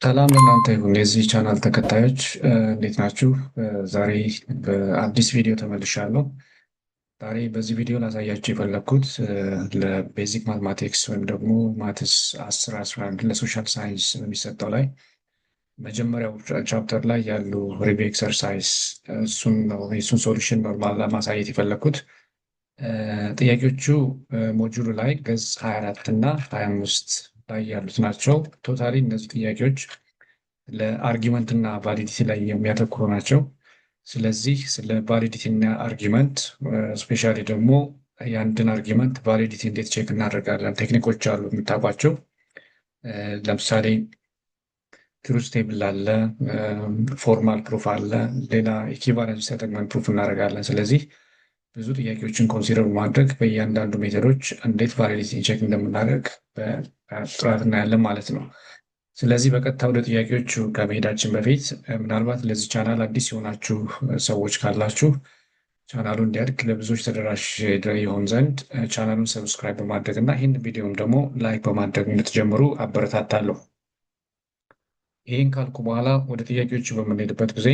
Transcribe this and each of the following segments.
ሰላም ለእናንተ ይሁን የዚህ ቻናል ተከታዮች እንዴት ናችሁ? ዛሬ በአዲስ ቪዲዮ ተመልሻለሁ። ዛሬ በዚህ ቪዲዮ ላሳያችሁ የፈለግኩት ለቤዚክ ማትማቲክስ ወይም ደግሞ ማትስ 10 11 ለሶሻል ሳይንስ በሚሰጠው ላይ መጀመሪያው ቻፕተር ላይ ያሉ ሪቪው ኤክሰርሳይዝ እሱን ሶሉሽን ነው ለማሳየት የፈለግኩት። ጥያቄዎቹ ሞጁሉ ላይ ገጽ 24 እና 25 ላይ ያሉት ናቸው። ቶታሊ እነዚህ ጥያቄዎች ለአርጊመንት እና ቫሊዲቲ ላይ የሚያተኩሩ ናቸው። ስለዚህ ስለ ቫሊዲቲ እና አርጊመንት ስፔሻሊ ደግሞ የአንድን አርጊመንት ቫሊዲቲ እንዴት ቼክ እናደርጋለን፣ ቴክኒኮች አሉ የምታውቋቸው። ለምሳሌ ትሩዝ ቴብል አለ፣ ፎርማል ፕሩፍ አለ፣ ሌላ ኢኪቫለንስ ተጠቅመን ፕሩፍ እናደርጋለን። ስለዚህ ብዙ ጥያቄዎችን ኮንሲደር በማድረግ በእያንዳንዱ ሜተዶች እንዴት ቫሊዲቲ ቼክ እንደምናደርግ በጥራት እናያለን ማለት ነው። ስለዚህ በቀጥታ ወደ ጥያቄዎቹ ከመሄዳችን በፊት ምናልባት ለዚህ ቻናል አዲስ የሆናችሁ ሰዎች ካላችሁ ቻናሉ እንዲያድግ ለብዙዎች ተደራሽ ይሆን ዘንድ ቻናሉን ሰብስክራይብ በማድረግ እና ይህን ቪዲዮም ደግሞ ላይክ በማድረግ እንድትጀምሩ አበረታታለሁ። ይህን ካልኩ በኋላ ወደ ጥያቄዎቹ በምንሄድበት ጊዜ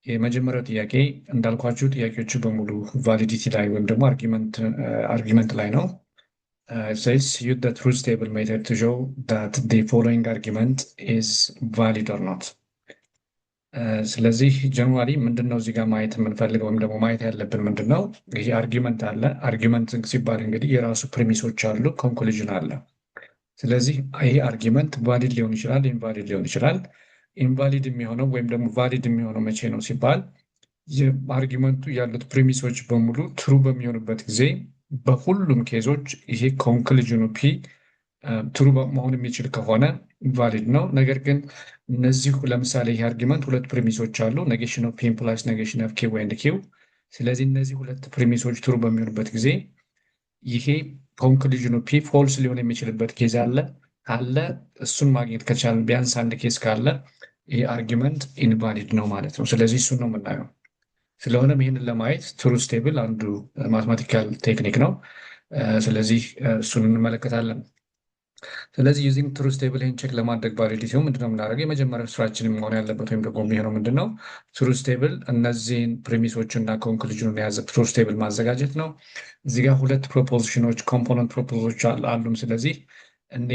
የመጀመሪያው ጥያቄ እንዳልኳችሁ ጥያቄዎቹ በሙሉ ቫሊዲቲ ላይ ወይም ደግሞ አርጊመንት ላይ ነው። says use the truth table method to show that the following argument is valid or not. ስለዚህ ጀነራሊ ምንድነው እዚህ ጋር ማየት የምንፈልገው ወይም ደግሞ ማየት ያለብን ምንድነው፣ ይሄ አርጊመንት አለ። አርጊመንት ሲባል እንግዲህ የራሱ ፕሪሚሶች አሉ፣ ኮንክሉዥን አለ። ስለዚህ ይሄ አርጊመንት ቫሊድ ሊሆን ይችላል፣ ኢንቫሊድ ሊሆን ይችላል። ኢንቫሊድ የሚሆነው ወይም ደግሞ ቫሊድ የሚሆነው መቼ ነው ሲባል የአርጊመንቱ ያሉት ፕሪሚሶች በሙሉ ትሩ በሚሆኑበት ጊዜ በሁሉም ኬዞች ይሄ ኮንክሉዥኑ ፒ ትሩ መሆን የሚችል ከሆነ ቫሊድ ነው። ነገር ግን እነዚህ ለምሳሌ ይሄ አርጊመንት ሁለት ፕሪሚሶች አሉ፣ ኔጌሽን ኦፍ ፒ ኢምፕላይስ ኔጌሽን ኦፍ ኪው ኤንድ ኪው። ስለዚህ እነዚህ ሁለት ፕሪሚሶች ትሩ በሚሆኑበት ጊዜ ይሄ ኮንክሉዥኑ ፒ ፎልስ ሊሆን የሚችልበት ኬዝ አለ። ካለ እሱን ማግኘት ከቻልን ቢያንስ አንድ ኬዝ ካለ ይሄ አርጊመንት ኢንቫሊድ ነው ማለት ነው። ስለዚህ እሱን ነው የምናየው። ስለሆነም ይህንን ለማየት ትሩዝ ቴብል አንዱ ማትማቲካል ቴክኒክ ነው። ስለዚህ እሱን እንመለከታለን። ስለዚህ ዩዚንግ ትሩዝ ቴብል ይህን ቼክ ለማድረግ ቫሊዲቲው ምንድነው የምናደርገው? የመጀመሪያው ስራችን መሆን ያለበት ወይም ደግሞ የሚሆነው ምንድነው፣ ትሩዝ ቴብል እነዚህን ፕሪሚሶች እና ኮንክሉዥኑን የያዘ ትሩዝ ቴብል ማዘጋጀት ነው። እዚህ ጋር ሁለት ፕሮፖዚሽኖች ኮምፖነንት ፕሮፖዞች አሉም። ስለዚህ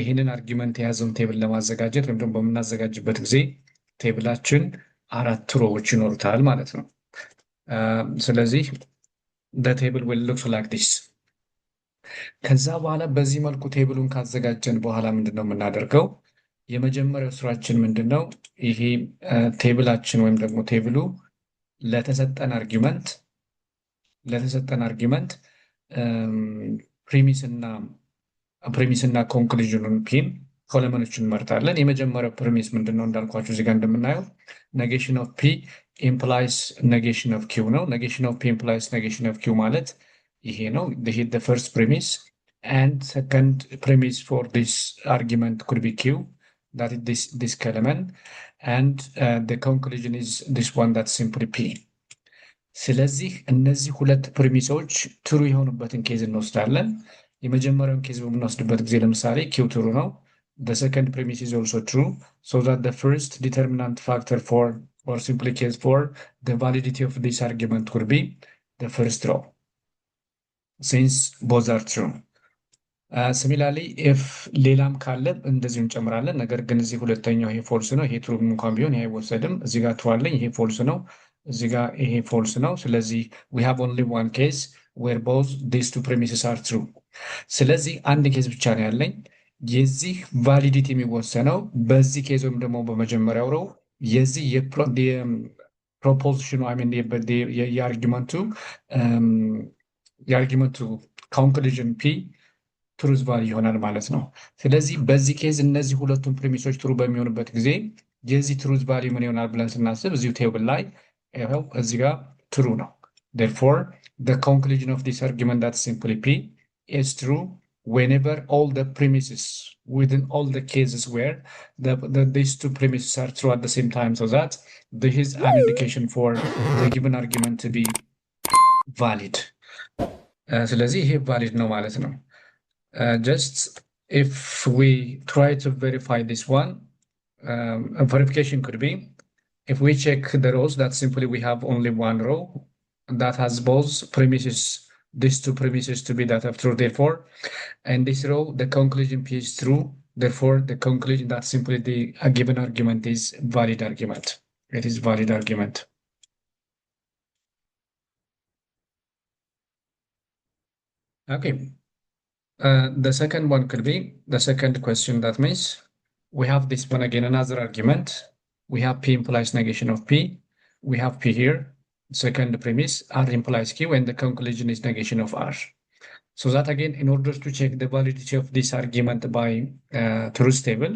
ይህንን አርጊመንት የያዘውን ቴብል ለማዘጋጀት ወይም ደግሞ በምናዘጋጅበት ጊዜ ቴብላችን 4 ሮዎች ይኖሩታል ማለት ነው። ስለዚህ ቴብል ዊል ሉክ ላይክ ዲስ። ከዛ በኋላ በዚህ መልኩ ቴብሉን ካዘጋጀን በኋላ ምንድነው የምናደርገው? የመጀመሪያው ስራችን ምንድነው፣ ይሄ ቴብላችን ወይም ደግሞ ቴብሉ ለተሰጠን አርጊመንት ፕሪሚስና ኮንክሉዥኑን ፒን ኮለመኖችን እንመርጣለን። የመጀመሪያው ፕሪሚስ ምንድነው እንዳልኳችሁ እዚህ ጋር እንደምናየው ኔጌሽን ኦፍ ፒ ኢምፕላይስ ኔጌሽን ኦፍ ኪው ነው። ኔጌሽን ኦፍ ፒ ኢምፕላይስ ኔጌሽን ኦፍ ኪው ማለት ይሄ ነው። ይሄ the first premise and second premise for this argument could be q, that is this element, and the conclusion is this one, that's simply p. ስለዚህ እነዚህ ሁለት ፕሪሚሶች ትሩ የሆኑበትን ኬዝ እንወስዳለን። የመጀመሪያውን ኬዝ በምንወስድበት ጊዜ ለምሳሌ ኪው ትሩ ነው። the second premise is also true, so that the first determinant factor for or simply case for the validity of this argument would be the first row, since both are true. Similarly, if ሌላም ካለ እንደዚሁ እንጨምራለን። ነገር ግን እዚህ ሁለተኛው ይሄ ፎልስ ነው፣ ይሄ ትሩ እንኳን ቢሆን ይሄ አይወሰድም። እዚህ ጋር ትሩ አለኝ፣ ይሄ ፎልስ ነው፣ እዚህ ጋር ይሄ ፎልስ ነው። ስለዚህ we have only one case where both these two premises are true. ስለዚህ አንድ ኬዝ ብቻ ነው ያለኝ። የዚህ ቫሊዲቲ የሚወሰነው በዚህ ኬዝ ወይም ደግሞ በመጀመሪያው ነው የዚህ የፕሮፖዚሽኑ የአርጊመንቱ ኮንክሉዥን ፒ ትሩዝ ቫሊ ይሆናል ማለት ነው። ስለዚህ በዚህ ኬዝ እነዚህ ሁለቱም ፕሪሚሶች ትሩ በሚሆኑበት ጊዜ የዚህ ትሩዝ ቫሊ ምን ይሆናል ብለን ስናስብ እዚሁ ቴብል ላይ ይኸው እዚህ ጋር ትሩ ነው። therefore the conclusion of this argument that simply p is true whenever all the premises within all the cases where these two premises are true at the same time, so that this is an indication for the given argument to be valid. ስለዚህ ይሄ valid ነው ማለት ነው። just if we try to verify this one, verification could be if we check the rows, that simply we have only one row that has both premises, these two premises to be that of true, therefore, and this row, the conclusion P is true, therefore, the conclusion that simply the given argument is valid argument. It is valid argument. Okay. The second one could be the second question. That means we have this one again, another argument. We have P implies negation of P. We have P here. Second premise, R implies Q, and the conclusion is negation of R. So that again, in order to check the validity of this argument by truth table,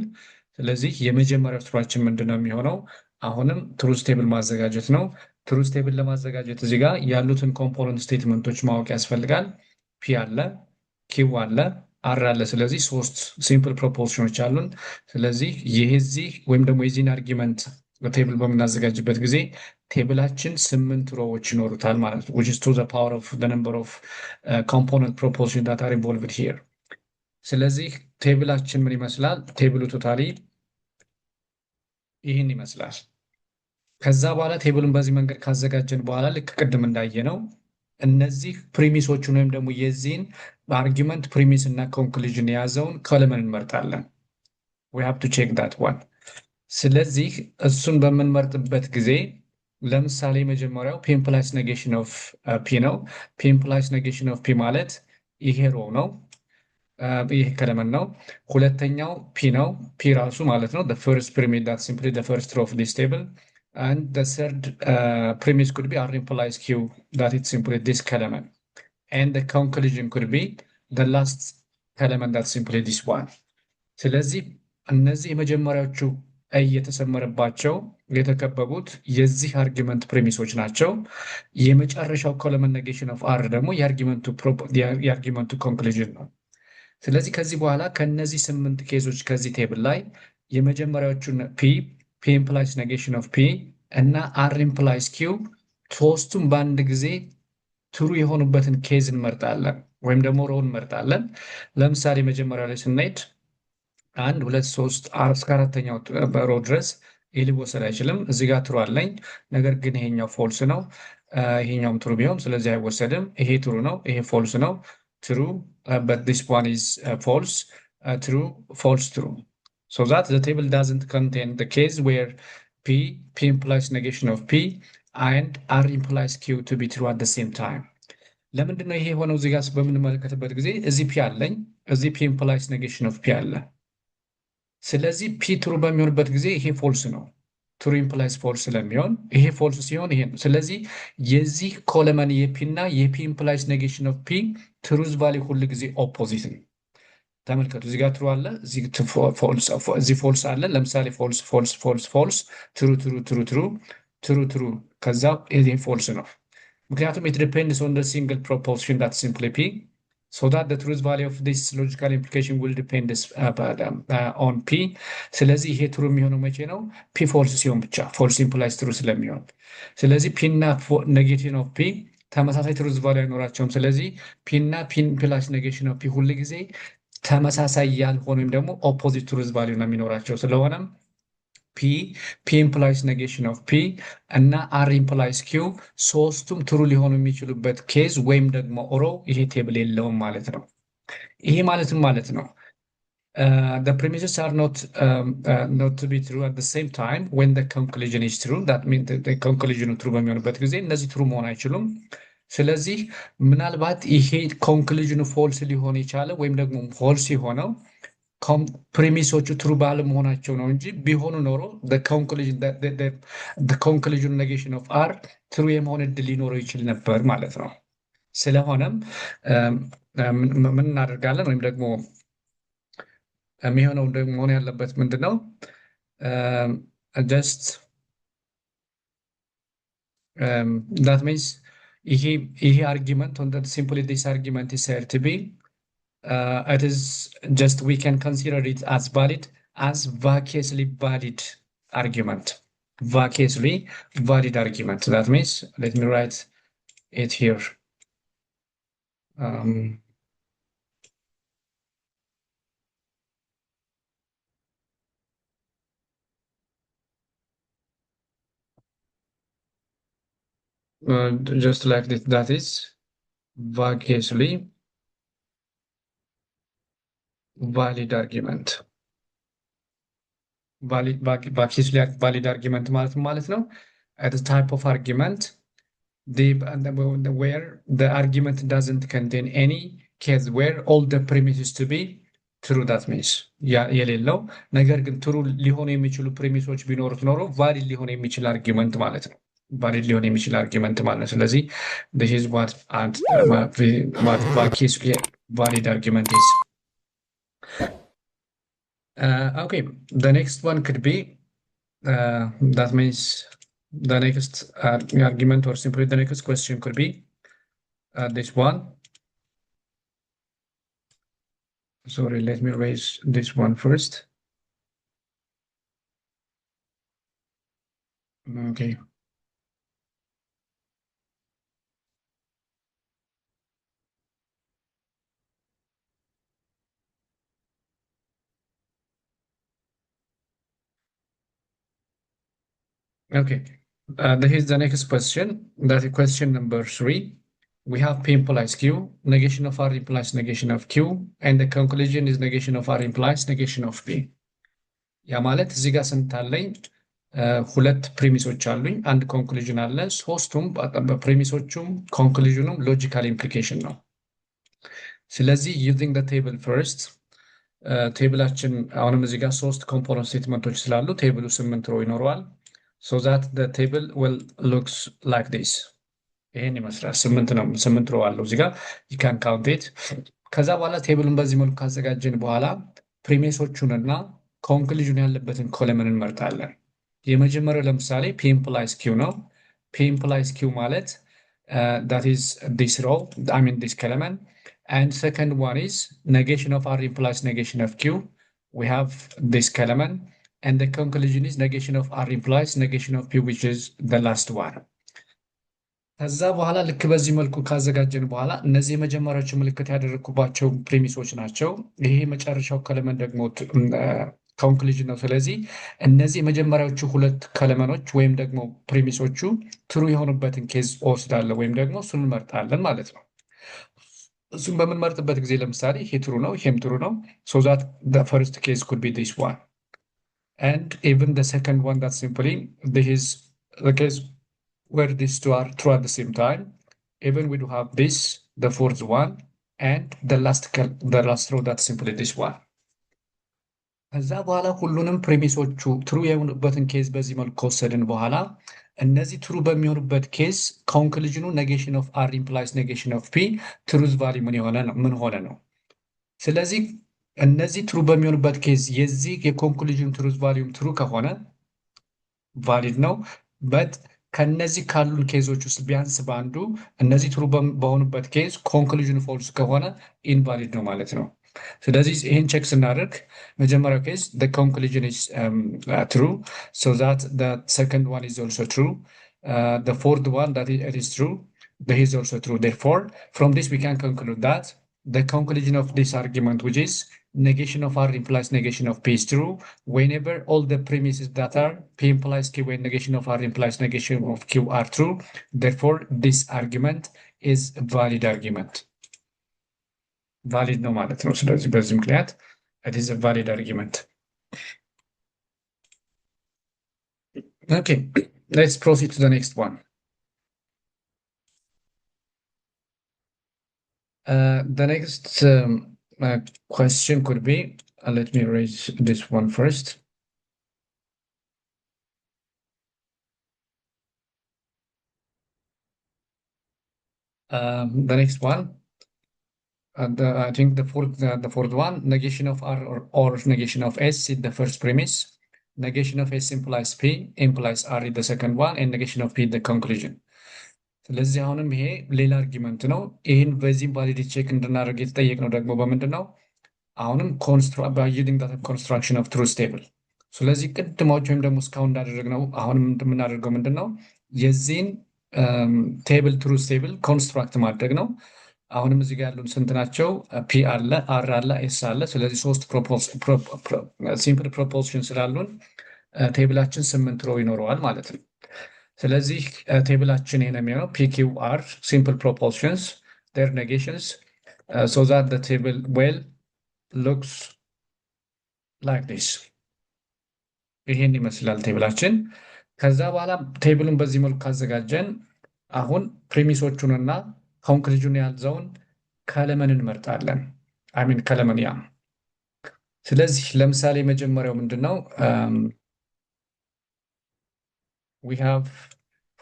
ስለዚህ የመጀመሪያው ስራችን ምንድን ነው የሚሆነው? አሁንም ትሩዝ ቴብል ማዘጋጀት ነው። ትሩዝ ቴብል ለማዘጋጀት እዚህ ጋር ያሉትን ኮምፖነንት ስቴትመንቶች ማወቅ ያስፈልጋል። ፒ አለ፣ ኪው አለ፣ አር አለ። ስለዚህ ሶስት ሲምፕል ፕሮፖርሽኖች አሉን። ስለዚህ የዚህ ወይም ደግሞ የዚህን አርጊመንት ቴብል በምናዘጋጅበት ጊዜ ቴብላችን 8 ሮዎች ይኖሩታል ማለት ነው which is to the power of the number of component proportion that are involved here። ስለዚህ ቴብላችን ምን ይመስላል? ቴብሉ ቶታሊ ይህን ይመስላል። ከዛ በኋላ ቴብሉን በዚህ መንገድ ካዘጋጀን በኋላ ልክ ቅድም እንዳየነው እነዚህ ፕሪሚሶቹን ወይም ደግሞ የዚህን አርጊመንት ፕሪሚስ እና ኮንክሉዥን የያዘውን ኮለመን እንመርጣለን። we have to check that one። ስለዚህ እሱን በምንመርጥበት ጊዜ ለምሳሌ መጀመሪያው ፒ ኢምፕላይስ ኔጌሽን ኦፍ ፒ ነው። ፒ ኢምፕላይስ ኔጌሽን ኦፍ ፒ ማለት ይሄ ሮ ነው፣ ይሄ ከለመን ነው። ሁለተኛው ፒ ነው፣ ፒ ራሱ ማለት ነው the first premise that simply the first row of this table, and the third premise could be R implies Q, that it's simply this element, and the conclusion could be the last element that's simply this one። ስለዚህ እነዚህ የመጀመሪያዎቹ የተሰመረባቸው የተከበቡት የዚህ አርጊመንት ፕሪሚሶች ናቸው። የመጨረሻው ኮለመን ኔጌሽን ኦፍ አር ደግሞ የአርጊመንቱ ኮንክሉዥን ነው። ስለዚህ ከዚህ በኋላ ከነዚህ 8 ኬዞች ከዚህ ቴብል ላይ የመጀመሪያዎቹን ፒ ኢምፕላይስ ኔጌሽን ኦፍ ፒ እና አር ኢምፕላይስ ኪው ሶስቱም በአንድ ጊዜ ትሩ የሆኑበትን ኬዝ እንመርጣለን ወይም ደግሞ ሮ እንመርጣለን። ለምሳሌ መጀመሪያ ላይ ስንሄድ 1 2 3 እስከ አራተኛው ሮ ድረስ ይህ ሊወሰድ አይችልም። እዚህ ጋር ትሩ አለኝ፣ ነገር ግን ይሄኛው ፎልስ ነው። ይሄኛውም ትሩ ቢሆን ስለዚህ አይወሰድም። ይሄ ትሩ ነው፣ ይሄ ፎልስ ነው። ትሩ but this one is false, true, false, true. So that the table doesn't contain the case where P implies negation of P and R implies Q to be true at the same time። ለምንድን ነው ይሄ የሆነው? እዚህ ጋር በምንመለከትበት ጊዜ እዚህ P አለኝ፣ እዚህ P implies negation of P አለ። ስለዚህ ፒ ትሩ በሚሆንበት ጊዜ ይሄ ፎልስ ነው። ትሩ ኢምፕላይስ ፎልስ ስለሚሆን ይሄ ፎልስ ሲሆን ይሄ ነው። ስለዚህ የዚህ ኮለመን የፒ እና የፒ ኢምፕላይስ ኔጌሽን ኦፍ ፒ ትሩዝ ቫሊዩ ሁሉ ጊዜ ኦፖዚት ነው። ተመልከቱ፣ እዚህ ጋር ትሩ አለ፣ እዚህ ፎልስ አለ። ለምሳሌ ፎልስ ፎልስ ፎልስ ፎልስ፣ ትሩ ትሩ ትሩ ትሩ ትሩ ትሩ፣ ከዛ ይሄ ፎልስ ነው። ምክንያቱም it depends on the single proportion that simply p, so that the truth value of this logical implication will depend on p። ስለዚህ ይሄ ትሩ የሚሆነው መቼ ነው? ፒ ፎልስ ሲሆን ብቻ፣ ፎልስ ኢምፕላይስ ትሩ ስለሚሆን። ስለዚህ ፒ እና ኔጌቲቭ ኦፍ ፒ ተመሳሳይ ትሩዝ ቫልዩ አይኖራቸውም። ስለዚህ ፒ እና ፒ ኢምፕላይስ ኔጌሽን ኦፍ ፒ ሁሉ ጊዜ ተመሳሳይ ያልሆነ ወይም ደግሞ ኦፖዚት ትሩዝ ቫልዩ ነው የሚኖራቸው። ስለሆነም ፒ ኢምፕላይስ ኔጌሽን ኦፍ ፒ እና አር ኢምፕላይስ ኪው ሶስቱም ትሩ ሊሆኑ የሚችሉበት ኬዝ ወይም ደግሞ ሮ ይሄ ቴብል የለውም ማለት ነው። ይሄ ማለት ነው the premises are not to be true at the same time when the conclusion is true, that means the conclusion true በሚሆንበት ጊዜ እነዚህ ትሩ መሆን አይችሉም። ስለዚህ ምናልባት ይሄ ኮንክሉዥኑ ፎልስ ሊሆን ይቻለ ወይም ደግሞ ፎልስ የሆነው ፕሪሚሶቹ ትሩ ባለመሆናቸው ነው እንጂ ቢሆኑ ኖሮ ኮንክሉዥን ኔጌሽን ኦፍ አር ትሩ የመሆን እድል ሊኖረው ይችል ነበር ማለት ነው። ስለሆነም ምን እናደርጋለን? ወይም ደግሞ የሚሆነው ደግሞ መሆን ያለበት ምንድነው? ጀስት that means ይሄ አርጊመንት simply this argument is said to be it is just we can consider it as valid as vaciously valid argument. Vaciously valid argument. That means let me write it here. just like this, that is variously valid argument. Valid argument ማለት ነው. At the type of argument where the argument doesn't contain any case where all the premises to be true, that means የሌለው ነገር ግን ትሩ ሊሆኑ የሚችሉ ፕሪሚሶች ቢኖሩት ኖሮ ቫሊድ ሊሆን የሚችል አርጊመንት ማለት ነው። ቫሊድ ሊሆን የሚችል አርጊመንት ማለት ነው። ስለዚህ this is what valid argument is. Okay, the next one could be that means the next argument, or simply the next question could be this one. Sorry, let me raise this one first. Okay. Okay, here's the next question. That is question number 3. We have P implies Q, negation of R implies negation of Q, and the conclusion is negation of R implies negation of P. ያ ማለት እዚህ ጋር ስንት አለኝ? ሁለት ፕሪሚሶች አሉኝ፣ አንድ ኮንክሉዥን አለ። ሶስቱም በፕሪሚሶቹም ኮንክሉዥኑም ሎጂካል ኢምፕሊኬሽን ነው። ስለዚህ ዩዚንግ ዘ ቴብል ፈርስት ቴብላችን አሁንም እዚህ ጋር ሶስት ኮምፖነንት ስቴትመንቶች ስላሉ ቴብሉ 8 ሮ ይኖረዋል። so that the table will looks like this. ይሄን ይመስላል። 8 ሮ አለው እዚህ ጋር you can count it። ከዛ በኋላ ቴብሉን በዚህ መልኩ ካዘጋጀን በኋላ ፕሪሚሶቹንና ኮንክሉዥን ያለበትን ኮለምን እንመርጣለን። የመጀመሪያው ለምሳሌ P implies Q ነው። P implies Q ማለት that is this row, I mean this column, and second one is negation of R implies negation of Q. We have this column, and the conclusion is negation of R implies negation of P, which is the last one. ከዛ በኋላ ልክ በዚህ መልኩ ካዘጋጀን በኋላ እነዚህ የመጀመሪያዎቹ ምልክት ያደረኩባቸው ፕሪሚሶች ናቸው። ይሄ መጨረሻው ኮለመን ደግሞ ኮንክሉዥን ነው። ስለዚህ እነዚህ የመጀመሪያዎቹ ሁለት ኮለመኖች ወይም ደግሞ ፕሪሚሶቹ ትሩ የሆኑበትን ኬዝ ወስዳለን ወይም ደግሞ እሱን እንመርጣለን ማለት ነው። እሱን በምንመርጥበት ጊዜ ለምሳሌ ይሄ ትሩ ነው፣ ይሄም ትሩ ነው። so that the first case could be this one. And even the second one, that simply this is the case where these two are true at the same time. Even we do have this, the fourth one, and the last row, that's simply this one. ከዛ በኋላ ሁሉንም ፕሪሚሶቹ ትሩ የሆኑበትን ኬዝ በዚህ መልኩ ከወሰድን በኋላ እነዚህ ትሩ በሚሆኑበት ኬዝ ኮንክሉዥኑ ኔጌሽን ኦፍ አር ኢምፕላይስ ኔጌሽን ኦፍ ፒ ትሩዝ ቫሊ ምን ሆነ ነው። ስለዚህ እነዚህ ትሩ በሚሆኑበት ኬዝ የዚህ የኮንክሉዥን ትሩዝ ቫሊዩም ትሩ ከሆነ ቫሊድ ነው። በት ከነዚህ ካሉን ኬዞች ውስጥ ቢያንስ በአንዱ እነዚህ ትሩ በሆኑበት ኬዝ ኮንክሉዥን ፎልስ ከሆነ ኢንቫሊድ ነው ማለት ነው። ስለዚህ ይህን ቼክ ስናደርግ መጀመሪያው ኬዝ the conclusion is true, so that the second one is also true, the fourth one that it is true, that is also true. Therefore, from this we can conclude that the conclusion of this argument, which is negation of R implies negation of P, is true whenever all the premises that are P implies Q and negation of R implies negation of Q are true. Therefore, this argument is a valid argument. Valid ነው ማለት ነው። ስለዚህ በዚህ ምክንያት it is a valid argument. Okay, let's proceed to the next one. The next question could be, let me raise this one first. The next one, I think the fourth one, negation of R or negation of S is the first premise. Negation of S implies P, implies R is the second one, and negation of P is the conclusion. ስለዚህ አሁንም ይሄ ሌላ አርጊመንት ነው። ይህን በዚህም ቫሊዲቲ ቼክ እንድናደርግ የተጠየቅነው ደግሞ በምንድን ነው? አሁንም ዩዚንግ ዳታ ኮንስትራክሽን ኦፍ ትሩዝ ቴብል። ስለዚህ ቅድማዎች ወይም ደግሞ እስካሁን እንዳደረግነው አሁንም የምናደርገው ምንድን ነው? የዚህን ቴብል ትሩዝ ቴብል ኮንስትራክት ማድረግ ነው። አሁንም እዚህ ጋር ያሉን ስንት ናቸው? ፒ አለ፣ አር አለ፣ ኤስ አለ። ስለዚህ ሶስት ሲምፕል ፕሮፖዚሽን ስላሉን ቴብላችን 8 ሮ ይኖረዋል ማለት ነው። ስለዚህ ቴብላችን ይሄን የሚሆነው PQR simple proportions their negations so that the table well looks like this ይሄን ይመስላል ቴብላችን። ከዛ በኋላ ቴብሉን በዚህ መልኩ ካዘጋጀን አሁን ፕሪሚሶቹንና ኮንክሉዥን ያዘውን ከለመን እንመርጣለን። አሚን ከለመን ያ። ስለዚህ ለምሳሌ መጀመሪያው ምንድነው? We have,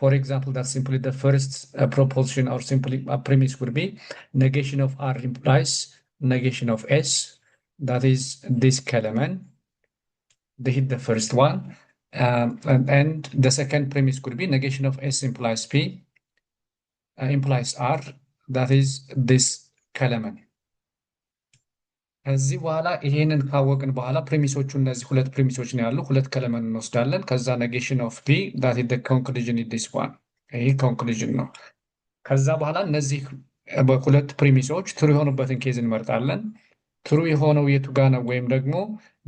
for example, that simply the first proposition or simply a premise would be negation of R implies negation of S. That is this Kelemen. They hit the first one. And the second premise could be negation of S implies P implies R. That is this Kelemen. ከዚህ በኋላ ይሄንን ካወቅን በኋላ ፕሪሚሶቹ እነዚህ ሁለት ፕሪሚሶች ነው ያሉ ሁለት ከለመን እንወስዳለን። ከዛ ኔጌሽን ኦፍ ፒ ዳት ኢዝ ዘ ኮንክሉዥን ኢን ዲስ ዋን ይሄ ኮንክሉዥን ነው። ከዛ በኋላ እነዚህ ሁለት ፕሪሚሶች ትሩ የሆኑበትን ኬዝ እንመርጣለን። ትሩ የሆነው የቱ ጋ ነው ወይም ደግሞ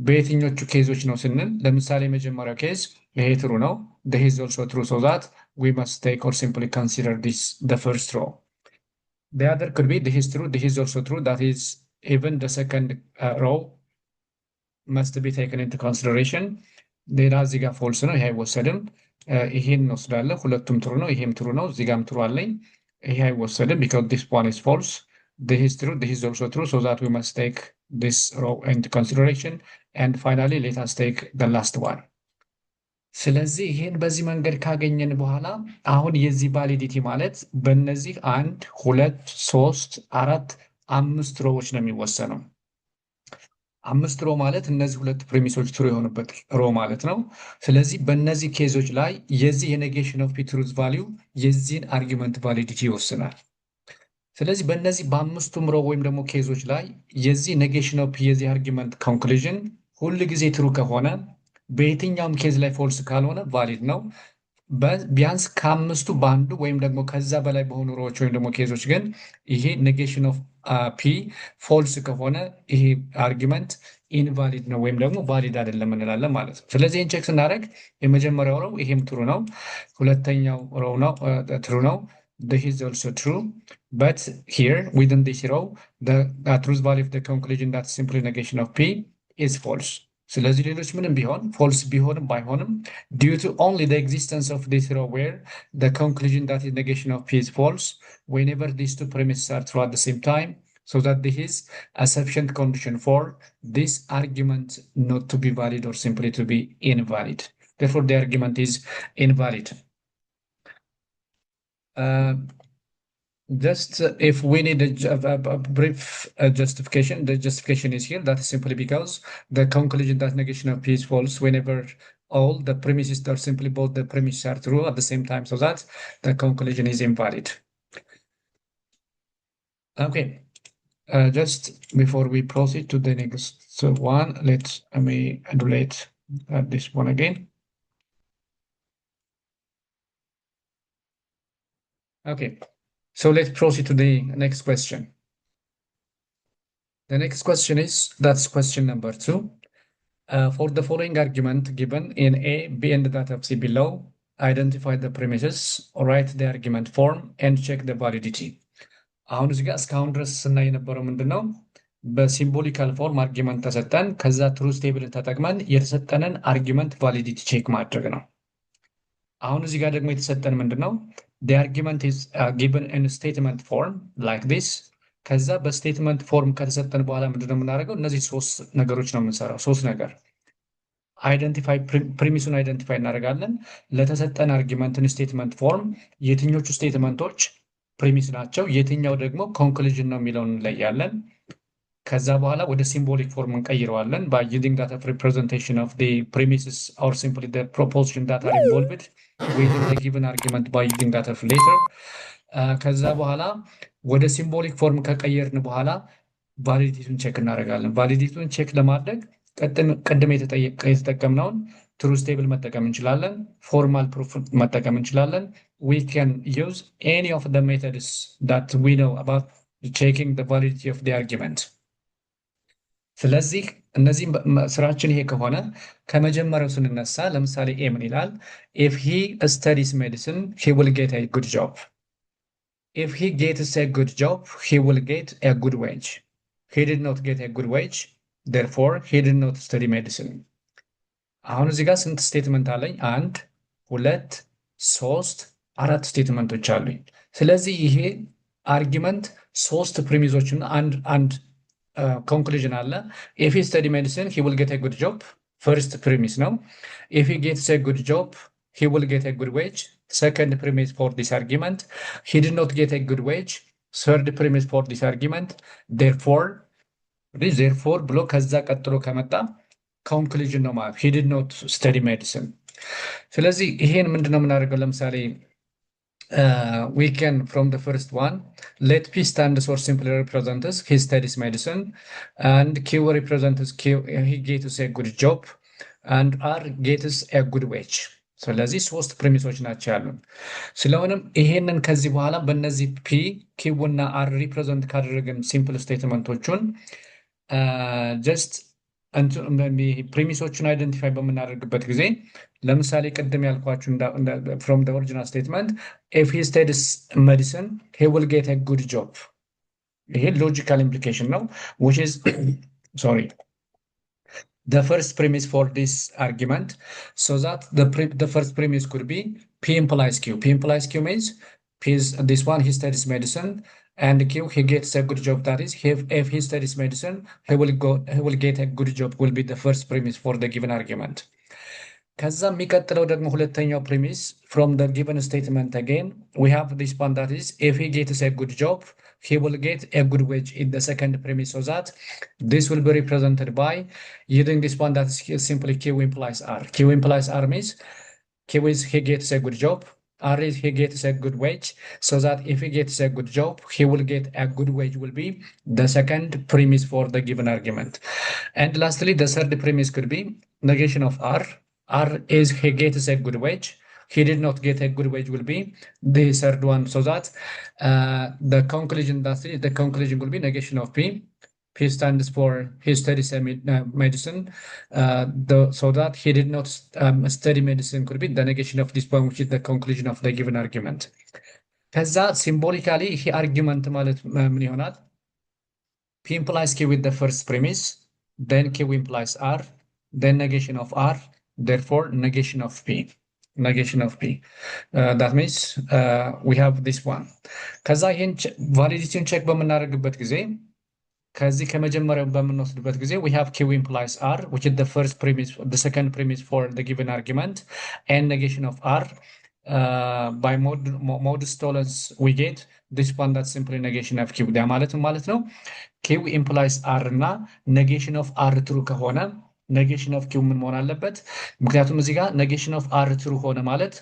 በየትኞቹ ኬዞች ነው ስንል ለምሳሌ የመጀመሪያው ኬዝ ይሄ ትሩ ነው። this is also true so that we must take or simply consider this the first row. The other could be this is true, this is also true, that is even the second row must be taken into consideration. ሌላ እዚህ ጋር ፎልስ ነው፣ ይሄ አይወሰድም። ይሄን እንወስዳለን። ሁለቱም ትሩ ነው፣ ይሄም ትሩ ነው፣ እዚህ ጋርም ትሩ አለኝ። ይሄ አይወሰድም because this one is false. This is true, this is also true, so that we must take this row into consideration. And finally, let us take the last one. ስለዚህ ይሄን በዚህ መንገድ ካገኘን በኋላ አሁን የዚህ ቫሊዲቲ ማለት በእነዚህ 1 2 3 4 5 ሮዎች ነው የሚወሰነው። 5 ሮ ማለት እነዚህ ሁለት ፕሪሚሶች ትሩ የሆኑበት ሮ ማለት ነው። ስለዚህ በእነዚህ ኬዞች ላይ የዚህ የኔጌሽን ኦፍ ፒ ትሩዝ ቫሊዩ የዚህን አርጊመንት ቫሊዲቲ ይወስናል። ስለዚህ በእነዚህ በአምስቱም ሮ ወይም ደግሞ ኬዞች ላይ የዚህ ኔጌሽን ኦፍ ፒ የዚህ አርጊመንት ኮንክሉዥን ሁል ጊዜ ትሩ ከሆነ በየትኛውም ኬዝ ላይ ፎልስ ካልሆነ ቫሊድ ነው። ቢያንስ ከአምስቱ በአንዱ ወይም ደግሞ ከዛ በላይ በሆኑ ሮዎች ወይም ደግሞ ኬዞች ግን ይሄ ኔጌሽን ኦፍ ፒ ፎልስ ከሆነ ይሄ አርጊመንት ኢንቫሊድ ነው ወይም ደግሞ ቫሊድ አይደለም እንላለን ማለት ነው። ስለዚህ ይህን ቼክ ስናደርግ የመጀመሪያው ሮው ይሄም ትሩ ነው፣ ሁለተኛው ሮው ነው ትሩ ነው። This is also true, but here within this row the truth value of the conclusion that simply negation of p is false. ስለዚህ ሌሎች ምንም ቢሆን ፎልስ ቢሆንም ባይሆንም due to only the existence of this row where the conclusion that is negation of p is false whenever these two premises are true at the same time, so that this is a sufficient condition for this argument not to be valid or simply to be invalid. Therefore the argument is invalid. Just if we need a brief justification, the justification is here. That is simply because the conclusion that negation of p is false whenever all the premises are simply both the premises are true at the same time, so that the conclusion is invalid. Okay, just before we proceed to the next one, let me annulate this one again. Okay. So let's proceed to the next question. The next question is, that's question number 2. For the following argument given in A, B, and the data of C below, identify the premises, write the argument form, and check the validity. አሁን እዚህ ጋር እስካሁን ድረስ ስናይ የነበረው ምንድነው? በሲምቦሊካል ፎርም አርጊመንት ተሰጠን፣ ከዛ ትሩዝ ቴብልን ተጠቅመን የተሰጠንን አርጊመንት ቫሊዲቲ ቼክ ማድረግ ነው። አሁን እዚህ ጋር ደግሞ የተሰጠን ምንድነው? The argument is given in statement form like this. ከዛ በስቴትመንት ፎርም ከተሰጠን በኋላ ምንድነው የምናደርገው? እነዚህ ሶስት ነገሮች ነው የምንሰራው። ሶስት ነገር አይደንቲፋይ ፕሪሚሱን አይደንቲፋይ እናደርጋለን። ለተሰጠን አርጊመንትን ስቴትመንት ፎርም የትኞቹ ስቴትመንቶች ፕሪሚስ ናቸው፣ የትኛው ደግሞ ኮንክሉዥን ነው የሚለውን እንለያለን። ከዛ በኋላ ወደ ሲምቦሊክ ፎርም እንቀይረዋለን by using that of representation of the premises or simply the proposition that are involved within the given argument by using that of later. ከዛ በኋላ ወደ ሲምቦሊክ ፎርም ከቀየርን በኋላ ቫሊዲቲውን ቼክ እናደርጋለን። ቫሊዲቲውን ቼክ ለማድረግ ቅድም የተጠቀምነውን ትሩዝ ቴብል መጠቀም እንችላለን፣ ፎርማል ፕሩፍ መጠቀም እንችላለን። we can use any of the methods that we know about checking the validity of the argument. ስለዚህ እነዚህ ስራችን ይሄ ከሆነ ከመጀመሪያው ስንነሳ ለምሳሌ ኤ ምን ይላል? ኢፍ ሂ ስተዲስ ሜዲሲን ሂ ዊል ጌት ኤ ጉድ ጆብ። ኢፍ ሂ ጌትስ ኤ ጉድ ጆብ ሂ ዊል ጌት ኤ ጉድ ዌጅ። ሂ ዲድ ኖት ጌት ኤ ጉድ ዌጅ ዴርፎር ሂ ዲድ ኖት ስተዲ ሜዲሲን። አሁን እዚህ ጋር ስንት ስቴትመንት አለኝ? አንድ፣ ሁለት፣ ሶስት፣ አራት ስቴትመንቶች አሉኝ። ስለዚህ ይሄ አርጊመንት ሶስት ፕሪሚዞችና አንድ ኮንክሉዥን አለ። ኢፍ ሂ ስተዲ ሜዲሲን ሂ ዊል ጌት ኤ ጉድ ጆብ ፈርስት ፕሪሚስ ነው። ኢፍ ሂ ጌትስ ኤ ጉድ ጆብ ሂ ዊል ጌት ኤ ጉድ ዌጅ ሰከንድ ፕሪሚስ ፎር ዲስ አርጊመንት። ሂ ዲድ ኖት ጌት ኤ ጉድ ዌጅ ሰርድ ፕሪሚስ ፎር ዲስ አርጊመንት። ዜርፎር ብሎ ከዛ ቀጥሎ ከመጣ ኮንክሉዥን ነው ማለት ሂ ዲድ ኖት ስተዲ ሜዲሲን። ስለዚህ ይሄን ምንድነው የምናደርገው? ለምሳሌ we can from the first one let P stands or simply represents he studies medicine, and Q represents he gets a good job, and R gets a good wage. ስለዚህ ሶስት ፕሪሚሶች ናቸው ያሉን። ስለሆነም ይሄንን ከዚህ በኋላ በእነዚህ ፒ ኪው እና አር ሪፕሬዘንት ካደረግን ሲምፕል ስቴትመንቶቹን ጀስት ፕሪሚሶቹን አይደንቲፋይ በምናደርግበት ጊዜ ለምሳሌ ቅድም ያልኳችሁ ፍሮም ደ ኦሪጂናል ስቴትመንት ኢፍ ሂ ስተዲስ ሜዲሲን ሂ ዊል ጌት ኤ ጉድ ጆብ። ይሄ ሎጂካል ኢምፕሊኬሽን ነው which is sorry the first premise for this argument, so that the first premise could be P implies Q. P implies Q means P is this one, he studies medicine, and Q, he gets a good job. That is, if he studies medicine, he will get a good job will be the first premise for the given argument. ከዛ የሚቀጥለው ደግሞ ሁለተኛው ፕሪሚስ from the given statement again we have this one, that is if he gets a good job he will get a good wage in the second premise, so that this will be represented by using this one, that is simply Q implies R. Q implies R means Q is he gets a good job, R is he gets a good wage, so that if he gets a good job he will get a good wage will be the second premise for the given argument. And lastly the third premise could be negation of R. R is he gets a good wage, he did not get a good wage will be the third one, so that the conclusion will be negation of P. P stands for he studies medicine, so that he did not study medicine could be the negation of this point, which is the conclusion of the given argument. ከዛ ሲምቦሊካሊ ይሄ አርጊመንት ማለት ምን ይሆናል? P implies Q with the first premise, then Q implies R, then negation of R, therefore negation of P. That means we have this one. ከዛ ይሄን ቫሊዲቲውን ቼክ በምናደርግበት ጊዜ ከዚህ ከመጀመሪያው በምንወስድበት ጊዜ we have Q implies R, which is the first premise, the second premise for the given argument, and negation of R. By modus tollens we get this one, that's simply negation of Q. ያ ማለት ነው Q implies R እና negation of R true ከሆነ ኔጌሽን ኦፍ ኪው ምን መሆን አለበት? ምክንያቱም እዚህ ጋር ኔጌሽን ኦፍ አር ትሩ ሆነ ማለት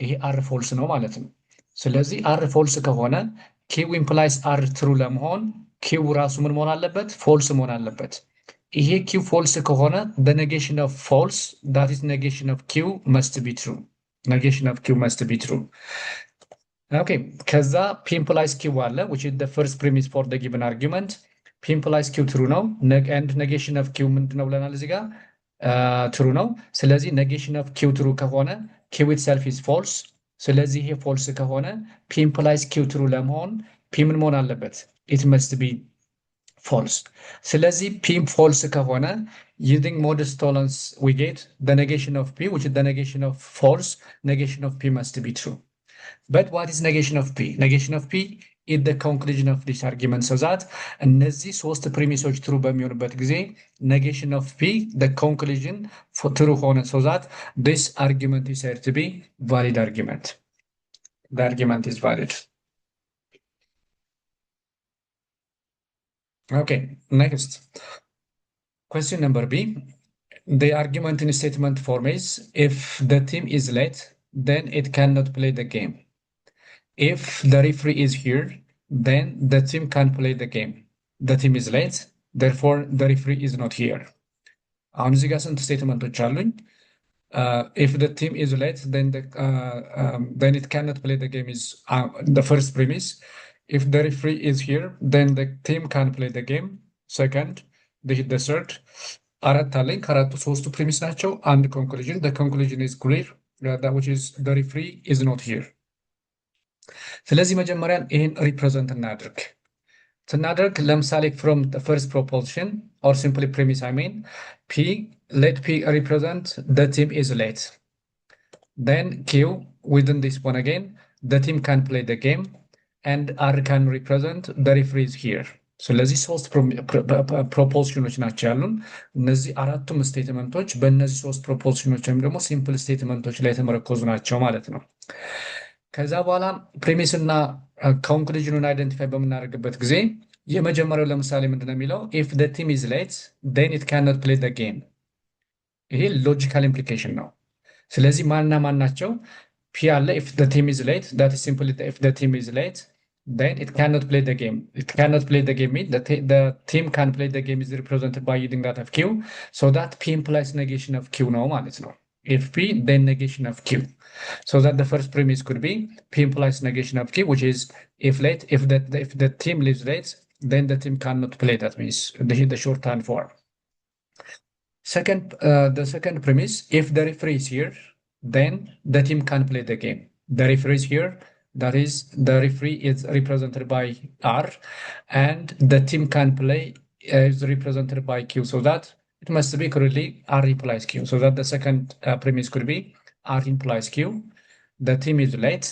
ይሄ አር ፎልስ ነው ማለት ነው። ስለዚህ አር ፎልስ ከሆነ ኪው ኢምፕላይስ አር ትሩ ለመሆን ኪው ራሱ ምን መሆን አለበት? ፎልስ መሆን አለበት። ይሄ ኪው ፎልስ ከሆነ the negation of false, that is negation of q must be true. negation of q must be true. Okay, ከዛ p implies q አለ, which is the first premise for the given argument. P implies Q true ነው and negation of Q ምንድነው ብለናል እዚህ ጋር true ነው። ስለዚህ negation of Q true ከሆነ Q itself is false። ስለዚህ ይሄ false ከሆነ P implies Q true ለመሆን P ምን መሆን አለበት? it must be false። ስለዚህ P false ከሆነ using modus tollens we get the negation of P, which is the negation of false. Negation of P must be true. But what is negation of P? Negation of P is the conclusion of this argument, so that እነዚህ ሶስት ፕሪሚሶች ትሩ በሚሆኑበት ጊዜ negation of P the conclusion for true ሆነ, so that this argument is said to be valid argument. The argument is valid. Okay, next question number B. The argument in statement form is if the team is late then it cannot play the game. If the referee is here, then the team can play the game. The team is late, therefore the referee is not here. አሁን እዚህ ጋር ስንት ስቴትመንቶች አሉኝ? If the team is late, then it cannot play the game is the first premise. If the referee is here, then the team can play the game. Second, this is the third አራት አለኝ ከአራቱ ሶስቱ ፕሪሚስ ናቸው አንድ ኮንክሉዥን the conclusion is clear that which is the referee is not here ስለዚህ መጀመሪያ ይሄን ሪፕሬዘንት እናድርግ ስናደርግ ለምሳሌ from the first proposition or simply premise I mean P let P represent the team is late then Q within this one again the team can play the game and R can represent the referee is here ስለዚህ ሶስት ፕሮፖዚሽኖች ናቸው ያሉን እነዚህ አራቱም ስቴትመንቶች በእነዚህ ሶስት ፕሮፖዚሽኖች ወይም ደግሞ ሲምፕል ስቴትመንቶች ላይ የተመረኮዙ ናቸው ማለት ነው ከዛ በኋላ ፕሪሚስ እና ኮንክሉዥኑን አይደንቲፋይ በመናደርግበት ጊዜ የመጀመሪያው ለምሳሌ ምንድነው የሚለው if the team is late then it cannot play the game ይሄ ሎጂካል ኢምፕሊኬሽን ነው ስለዚህ ማንና ማን ናቸው ፒ አለ if the team is late that is simply if the team is late then it cannot play the game it cannot play the game means the team can play the game is represented by using that of q so that p implies negation of q ነው ማለት ነው if p then negation of q so that the first premise could be p implies negation of q which is if the team leaves late then the team cannot play that means the shorthand form the second premise if the referee is here then the team can play the game the referee is here that is the referee is represented by R and the team can play is represented by Q so that it must be correctly R implies Q so that the second premise could be R implies Q the team is late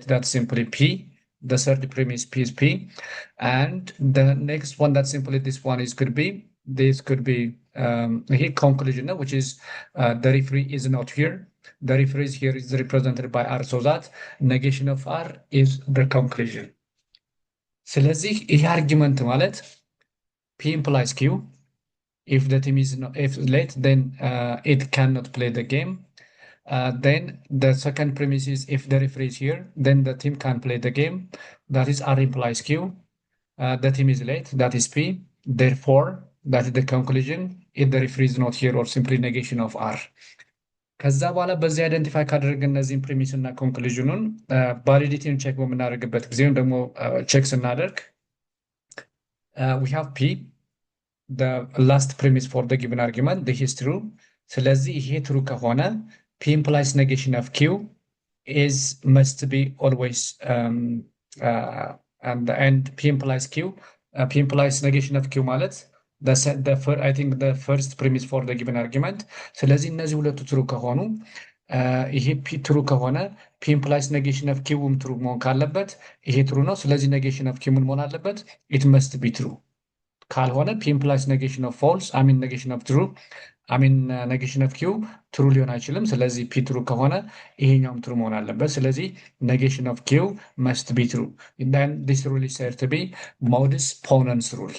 that's simply P the third premise P is P and the next one that simply this one is could be here conclusion which is the referee is not here the referee here is represented by R so that negation of R is the conclusion ስለዚህ ይሄ አርጊመንት ማለት P implies Q if the team is not if late then it cannot play the game then the second premise is if the referee is here then the team can play the game that is R implies Q the team is late that is P therefore that is the conclusion if the referee is not here or simply negation of R ከዛ በኋላ በዚህ አይደንቲፋይ ካደረግን እነዚህን ፕሪሚስ እና ኮንክሉዥኑን ቫሊዲቲን ቼክ በምናደርግበት ጊዜም ደግሞ ቼክ ስናደርግ we have P the last premise for the given argument this is true ስለዚህ ይሄ true ከሆነ P implies negation of Q is must be always and P implies Q P implies negation of Q ማለት I think the first premise for the given argument ስለዚህ እነዚህ ሁለቱ true ከሆኑ ይሄ P true ከሆነ P implies negation of Q true መሆን ካለበት ይሄ true ነው ስለዚህ negation of Q ምን መሆን አለበት it must be true ካልሆነ P implies negation of false I mean negation of true I mean negation of Q true ሊሆን አይችልም ስለዚህ P true ከሆነ ይሄኛውም true መሆን አለበት ስለዚህ negation of Q must be true then this rule is said to be modus ponens rule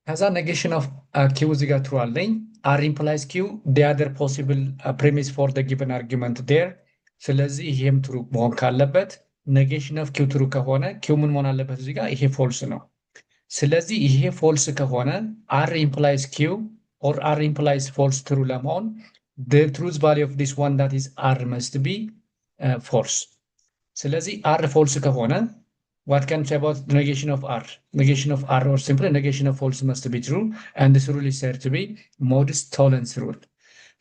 ከዛ negation of Q እዚህ ጋር true አለኝ R implies Q the other possible premise for the given argument there ስለዚህ ይሄም true መሆን ካለበት negation of Q true ከሆነ Q ምን መሆን አለበት እዚህ ጋር ይሄ false ነው ስለዚህ ይሄ false ከሆነ R implies Q or R implies false true ለመሆን the truth value of this one that is R must be false ስለዚህ R false ከሆነ what can you say about the negation of R? Negation of R or simply negation of false must be true and this rule is said to be modus tollens rule.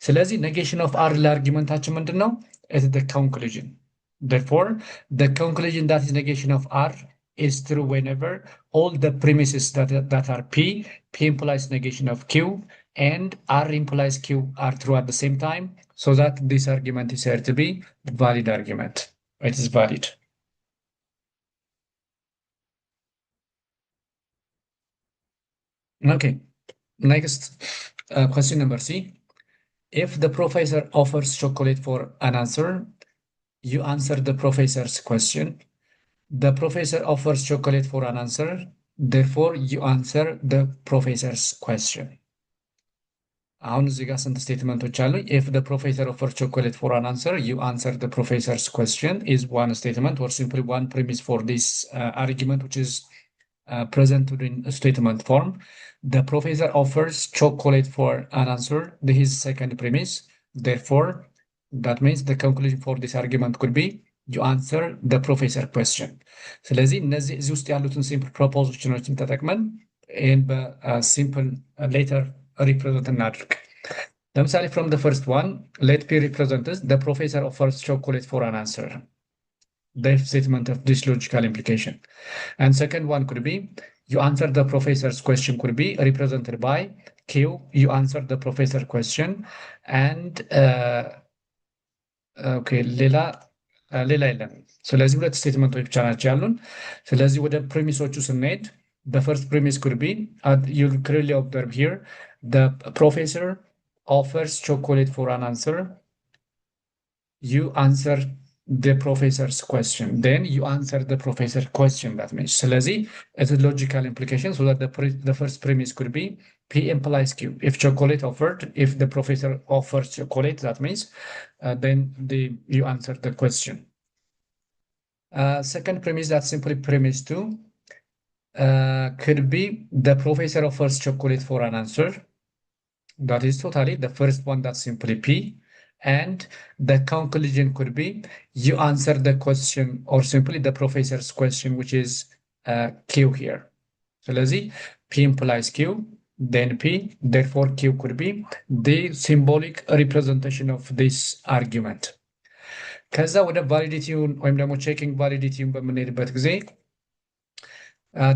ስለዚህ negation of R ለአርጊመንታችን ምንድነው? It is the conclusion. Therefore, the conclusion that is negation of R is true whenever all the premises that are P implies negation of Q and R implies Q are true at the same time so that this argument is said to be valid argument. It is valid. Okay, next question number C. If the professor offers chocolate for an answer, you answer the professor's question. The professor offers chocolate for an answer, therefore you answer the professor's question. አሁን እዚህ ጋር ስንት ስቴትመንቶች አሉ? If the professor offers chocolate for an answer, you answer the professor's question is one statement or simply one premise for this argument which is present in statement form. The professor offers chocolate for an answer. This is second premise. Therefore, that means the conclusion for this argument could be you answer the professor question ስለዚህ እነዚህ እዚህ ውስጥ ያሉትን ሲምፕል ፕሮፖዚሽኖችን ተጠቅመን ይህን በሲምፕል ሌተር ሪፕሬዘንት እናድርግ ለምሳሌ from the first one let P represent as the professor offers chocolate for an answer the statement of this logical implication and second one could be you answer the professor's question could be represented by Q you answer the professor question and okay ሌላ የለም ስለዚህ ሁለት ስቴትመንቶች ብቻ ናቸው ያሉን ስለዚህ ወደ ፕሪሚሶቹ ስንሄድ the first premise could be you clearly observe here the professor offers chocolate for an answer you answer the professor's question then you answer the professor's question that means ስለዚህ it's a logical implication so that the first premise could be P implies Q if chocolate offered if the professor offers chocolate that means then you answer the question second premise that's simply premise 2 could be the professor offers chocolate for an answer that is totally the first one that's simply P and the conclusion could be you answer the question or simply the professor's question which is Q here ስለዚህ P implies Q then P therefore Q could be the symbolic representation of this argument ከዛ ወደ ቫሊዲቲውን ወይም ደግሞ ቼኪንግ ቫሊዲቲውን በምንሄድበት ጊዜ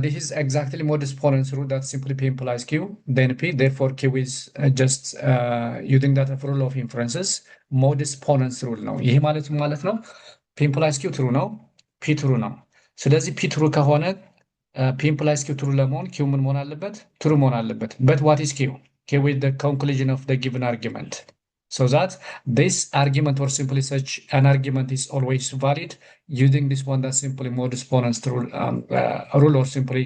this is exactly modus ponens rule that simply P implies Q then P therefore Q is just using that rule of inferences modus ponens rule ነው ይሄ ማለት ነው P implies Q true ነው P true ነው ስለዚህ P true ከሆነ P implies Q true ለመሆን Q ምን መሆን አለበት true መሆን አለበት but what is Q Q with the conclusion of the given argument so that this argument or simply such an argument is always valid using this one that simply modus ponens rule, rule or simply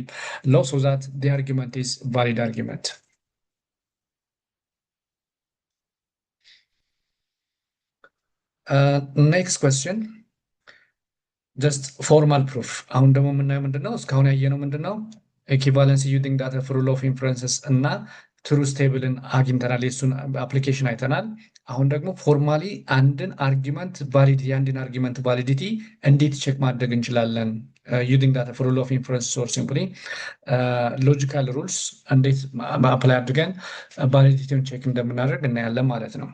law so that the argument is valid argument. Next question. Just formal proof. አሁን ደግሞ የምናየው ምንድነው እስካሁን ያየነው ምንድነው equivalency using that rule of inferences እና ትሩዝ ቴብልን አግኝተናል የሱን አፕሊኬሽን አይተናል አሁን ደግሞ ፎርማሊ አንድን አርጊመንት ቫሊዲቲ አንድን አርጊመንት ቫሊዲቲ እንዴት ቼክ ማድረግ እንችላለን using that rule of inference or simply logical rules እንዴት አፕላይ አድርገን ቫሊዲቲውን ቼክ እንደምናደርግ እናያለን ማለት ነው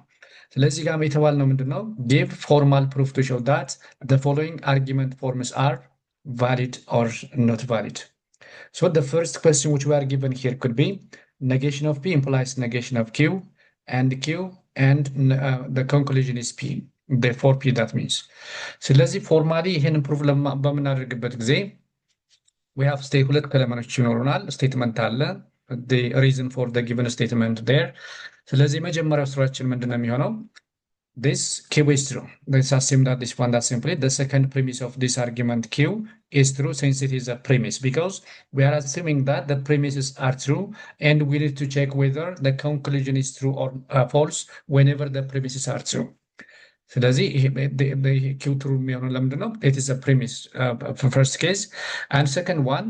ስለዚህ ጋር የተባልነው ምንድነው give formal proof to show that the following argument forms are valid or not valid so the first question which we are given here could be negation of P implies negation of Q and Q and the conclusion is P therefore P that means ስለዚህ ፎርማሊ ይሄንን ፕሩፍ በምናደርግበት ጊዜ we have ሁለት ኤሌመንቶች ይኖሩናል ስቴትመንት አለ the reason for the given statement there ስለዚህ መጀመሪያው ስራችን ምንድነው የሚሆነው this Q is true let's assume that this one that simply the second premise of this argument Q is true since it is a premise because we are assuming that the premises are true and we need to check whether the conclusion is true or false whenever the premises are true ስለዚህ Q true የሚሆነው ለምንድነው it is a premise for first case and second one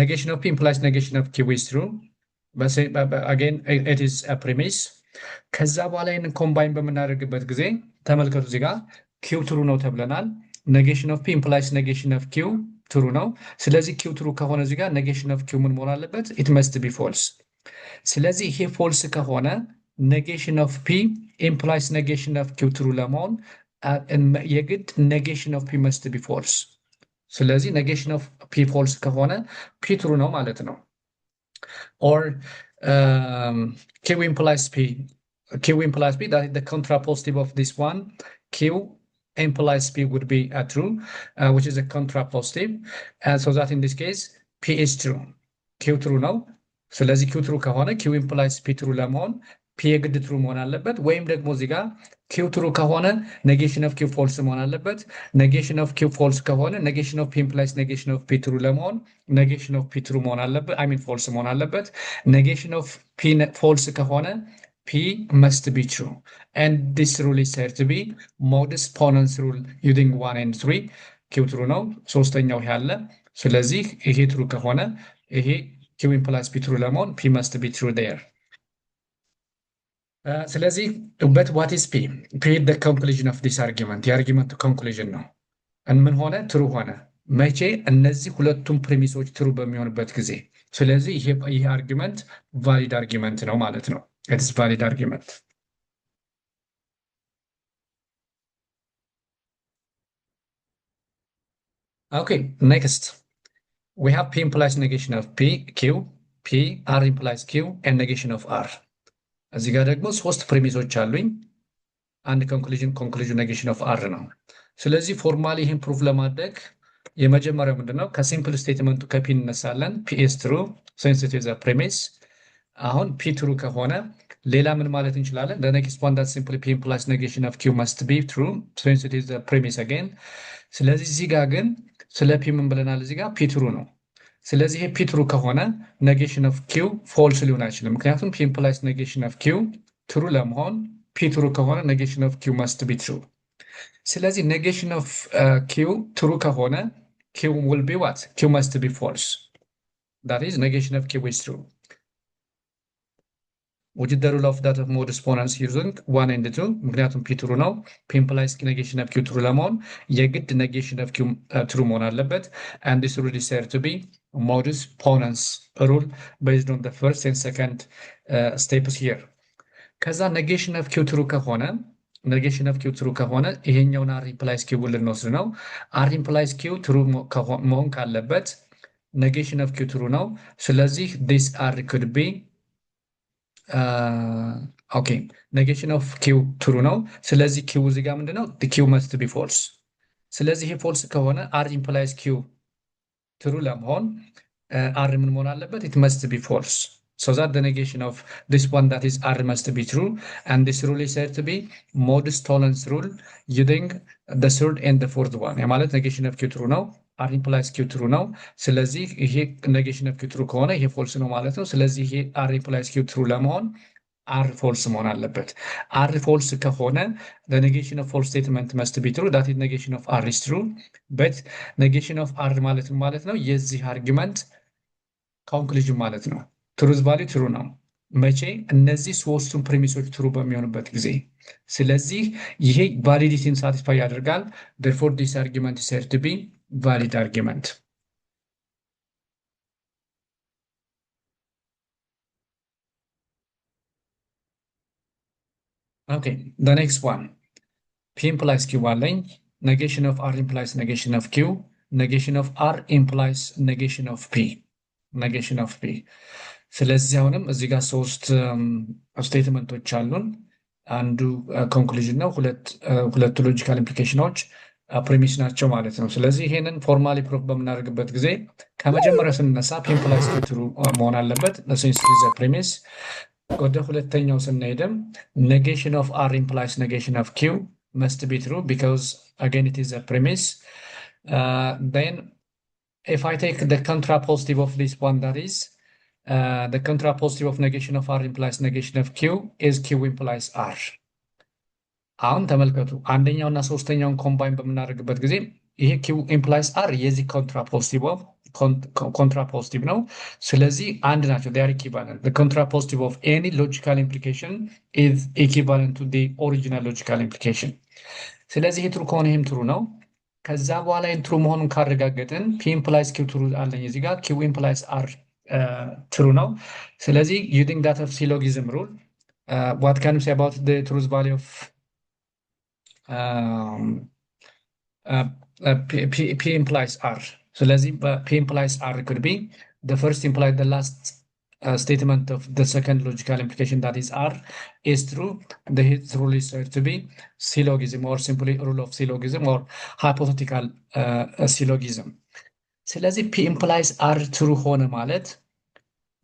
negation of P implies negation of Q is true but again it is a premise ከዛ በኋላ ይሄንን ኮምባይን በመናደርግበት ጊዜ ተመልከቱ እዚህ ጋር Q true ነው ተብለናል negation of P implies negation of Q true ነው ስለዚህ Q true ከሆነ እዚህ ጋር negation of Q ምን መሆን አለበት it must be false ስለዚህ ይሄ false ከሆነ negation of P implies negation of Q true ለመሆን የግድ negation of P must be false ስለዚህ negation of P false ከሆነ P true ነው ማለት ነው or Q implies P that is the contrapositive of this one Q implies P would be a true which is a contrapositive and so that in this case P is true Q true ነው ስለዚህ Q true ከሆነ Q implies P true ለመሆን P የግድ true መሆን አለበት ወይም ደግሞ እዚህ ጋር Q true ከሆነ negation of Q false መሆን አለበት negation of Q false ከሆነ negation of P implies negation of P true ለመሆን negation of P true መሆን አለበት I mean false መሆን አለበት negation of P false ከሆነ P must be true and this rule is said to be modus ponens rule using 1 and 3 Q true ነው ሶስተኛው ያለ ስለዚህ ይሄ true ከሆነ ይሄ Q implies P true ለመሆን P must be true there ስለዚህ but what is P? P is the conclusion of this argument. The argument conclusion ነው ምን ሆነ? ትሩ ሆነ። መቼ? እነዚህ ሁለቱም ፕሪሚሶች ትሩ በሚሆንበት ጊዜ። ስለዚህ ይሄ አርጊመንት ቫሊድ አርጊመንት ነው ማለት ነው። ኢትስ ቫሊድ አርጊመንት። ኦኬ ኔክስት we have p implies negation of p q p r implies q and negation of r። እዚህ ጋር ደግሞ ሶስት ፕሪሚሶች አሉኝ። አንድ ኮንክሉዥን ኔጌሽን ኦፍ አር ነው። ስለዚህ ፎርማሊ ይህን ፕሩፍ ለማድረግ የመጀመሪያው ምንድነው? ከሲምፕል ስቴትመንቱ ከፒ እንነሳለን። ፒ ኢዝ ትሩ ሲንስ ኢት ኢዝ አ ፕሪሚስ። አሁን ፒ ትሩ ከሆነ ሌላ ምን ማለት እንችላለን? the next one that simply p implies negation of q must be true since it is a premise again። ስለዚህ እዚህ ጋር ግን ስለ ፒ ምን ብለናል? እዚህ ጋር ፒ ትሩ ነው። ስለዚህ ይሄ ፒ ትሩ ከሆነ ኔጌሽን ኦፍ ኪው ፎልስ ሊሆን አይችልም። ምክንያቱም ፒ ኢምፕላይስ ኔጌሽን ኦፍ ኪው ትሩ ለመሆን ፒ ትሩ ከሆነ ኔጌሽን ኦፍ ኪው መስት ቢ ትሩ። ስለዚህ ኔጌሽን ኦፍ ኪው ትሩ ከሆነ ኪው ዊል ቢ ዋት? ኪው መስት ቢ ፎልስ። ዳት ኢዝ ኔጌሽን ኦፍ ኪው ኢዝ ትሩ which is the rule of that of modus ponens using 1 and 2። ምክንያቱም ፒ ትሩ ነው። ፒ ኢምፕላይስ ኔጌሽን ኦፍ ኪው ትሩ ለመሆን የግድ ኔጌሽን ኦፍ ኪው ትሩ መሆን አለበት። and this rule is said to be modus ponens rule based on the first and second steps here። ከዛ ኔጌሽን ኦፍ ኪው ትሩ ከሆነ ይሄኛውን አር ኢምፕላይስ ኪው ልንወስድ ነው። አር ኢምፕላይስ ኪው ትሩ መሆን ካለበት ኔጌሽን ኦፍ ኪው ትሩ ነው። ስለዚህ this r could be ኦኬ ኔጌሽን ኦፍ ኪው ትሩ ነው። ስለዚህ ኪው እዚህ ጋር ምንድነው? ኪው መስት ቢ ፎልስ። ስለዚህ ይሄ ፎልስ ከሆነ አር ኢምፕላይስ ኪው ትሩ ለመሆን አር ምን መሆን አለበት? ኢት መስት ቢ ፎልስ so that the negation of this one that is r must be true and this rule is said to be modus tollens rule using the third and the fourth one። ያ ማለት ኔጌሽን ኦፍ ኪው ትሩ ነው፣ አር ኢምፕላይስ ኪው ትሩ ነው። ስለዚህ ይሄ ኔጌሽን ኦፍ ኪው ትሩ ከሆነ ይሄ ፎልስ ነው ማለት ነው። ስለዚህ ይሄ አር ኢምፕላይስ ኪው ትሩ ለመሆን አር ፎልስ መሆን አለበት። አር ፎልስ ከሆነ the negation of false statement must be true that is negation of r is true but negation of r ማለት ነው የዚህ አርጊመንት ኮንክሉዥን ማለት ነው። ትሩዝ ቫልዩ ትሩ ነው መቼ? እነዚህ ሶስቱም ፕሪሚሶች ትሩ በሚሆኑበት ጊዜ። ስለዚህ ይሄ ቫሊዲቲን ሳቲስፋይ ያደርጋል። therefore this argument is said to be valid argument። okay the next one p implies q አለኝ። negation of r implies negation of q negation of r implies negation of p negation of p። ስለዚህ አሁንም እዚህ ጋር ሶስት ስቴትመንቶች አሉን። አንዱ ኮንክሉዥን ነው፣ ሁለቱ ሎጂካል ኢምፕሊኬሽኖች ፕሪሚስ ናቸው ማለት ነው። ስለዚህ ይሄንን ፎርማሊ ፕሩፍ በምናደርግበት ጊዜ ከመጀመሪያ ስንነሳ ፒ ኢምፕላይስ ኪው ትሩ መሆን አለበት ሲንስ ኢት ኢዝ አ ፕሪሚስ። ወደ ሁለተኛው ስንሄድም ኔጌሽን ኦፍ አር ኢምፕላይስ ኔጌሽን ኦፍ ኪው መስት ቢ ትሩ ቢካዝ አገን ኢት ኢዝ አ ፕሪሚስ። then if I take the contrapositive of this one, that is the contrapositive of negation of r implies negation of q is q implies r። አሁን ተመልከቱ አንደኛውና ሶስተኛውን ኮምባይን በምናደርግበት ጊዜ ይሄ q implies r የዚህ ኮንትራፖዚቲቭ ነው። ስለዚህ አንድ ናቸው። they are equivalent. the contrapositive of any logical implication is equivalent to the original logical implication። ስለዚህ ይሄ ትሩ ከሆነ ይሄም ትሩ ነው። ከዛ በኋላ ኢንትሩ መሆኑን ካረጋገጥን ፒ ኢምፕላይስ ኪው ትሩ አለኝ እዚህ ጋር ኪው ኢምፕላይስ አር ትሩ ነው። ስለዚህ ዩዚንግ ዳት ኦፍ ሲሎጊዝም ሩል ዋት ካን ዩ ሴ አባውት ዘ ትሩዝ ቫልዩ ኦፍ ፒ ኢምፕላይስ አር። ስለዚህ ፒ ኢምፕላይስ አር ኩድ ቢ the first implied the last statement of the second logical implication that is r is true. The rule is said to be syllogism or simply rule of syllogism or hypothetical syllogism። ስለዚህ p implies r true ሆነ ማለት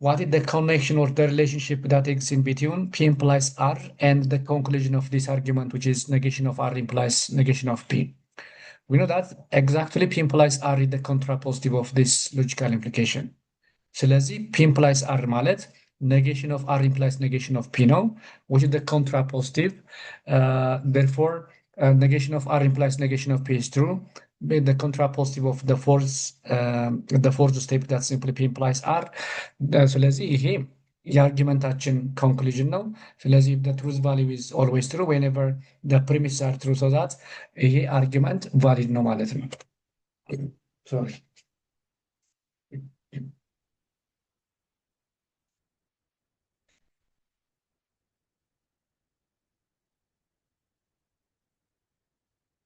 what is the connection or the relationship that exists in between p implies r and the conclusion of this argument, which is negation of r implies negation of p. We know that exactly p implies r is the contrapositive of this logical implication። ስለዚህ p implies r ማለት negation of r implies negation of p ነው, which is the contrapositive. Therefore negation of r implies negation of p is true. The contrapositive of the fourth step that simply p implies r. ስለዚህ ይሄ የአርጊመንታችን ኮንክሉዥን ነው። ስለዚህ the truth value is always true whenever the premises are true so that ይሄ አርጊመንት ቫሊድ ነው ማለት ነው። ሶሪ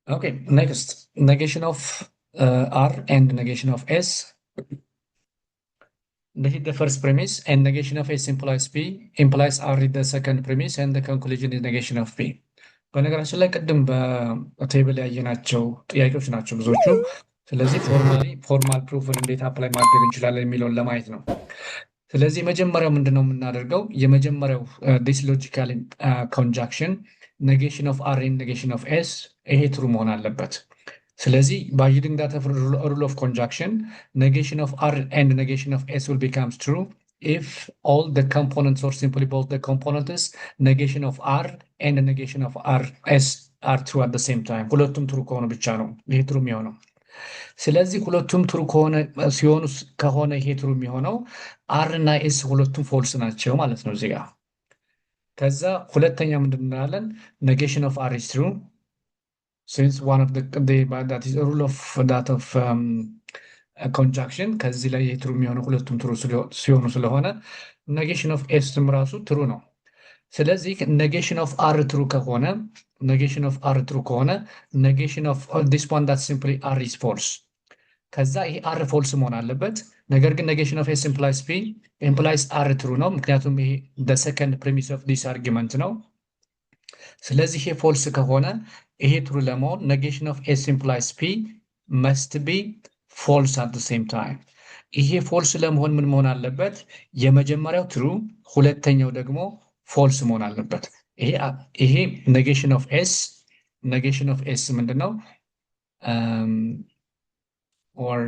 okay, next negation of R and negation of S. This is the first premise, and negation of S implies P implies R is the second premise, and the conclusion is negation of P. በነገራችን ላይ ቅድም በቴብል ያየናቸው ጥያቄዎች ናቸው ብዙዎቹ። ስለዚህ ፎርማል ፕሩፍን እንዴት አፕላይ ማድረግ እንችላለን የሚለውን ለማየት ነው። ስለዚህ የመጀመሪያው ምንድን ነው የምናደርገው? የመጀመሪያው ዲስ ሎጂካል ኮንጃክሽን ኔጌሽን ኦፍ አር ኔጌሽን ኦፍ ኤስ ይሄ ትሩ መሆን አለበት። ስለዚህ by using that rule of conjunction, negation of R and negation of S will becomes true if all the components or simply both the components negation of R and negation of R S are true at the same time. ሁለቱም ትሩ ከሆነ ብቻ ነው ይሄ ትሩ የሚሆነው። ስለዚህ ሁለቱም ትሩ ከሆነ ይሄ ትሩ የሚሆነው አር እና ኤስ ሁለቱም ፎልስ ናቸው ማለት ነው እዚህ ጋር። ከዛ ሁለተኛ ምንድን እንላለን? negation of R is true since one of that is a rule of that of conjunction ከዚህ ላይ የትሩ የሚሆነው ሁለቱም ትሩ ሲሆኑ ስለሆነ negation of s ራሱ ትሩ ነው። ስለዚህ negation of r ትሩ ከሆነ negation of r ትሩ ከሆነ negation of this one that simply r is false። ከዛ ይሄ r false መሆን አለበት። ነገር ግን negation of s implies p implies r ትሩ ነው፣ ምክንያቱም ይሄ the second premise of this argument ነው። ስለዚህ ይሄ ፎልስ ከሆነ ይሄ ትሩ ለመሆን negation of s implies p must be false at the same time። ይሄ ፎልስ ለመሆን ምን መሆን አለበት? የመጀመሪያው ትሩ፣ ሁለተኛው ደግሞ ፎልስ መሆን አለበት። ይሄ negation of s ምንድነው? or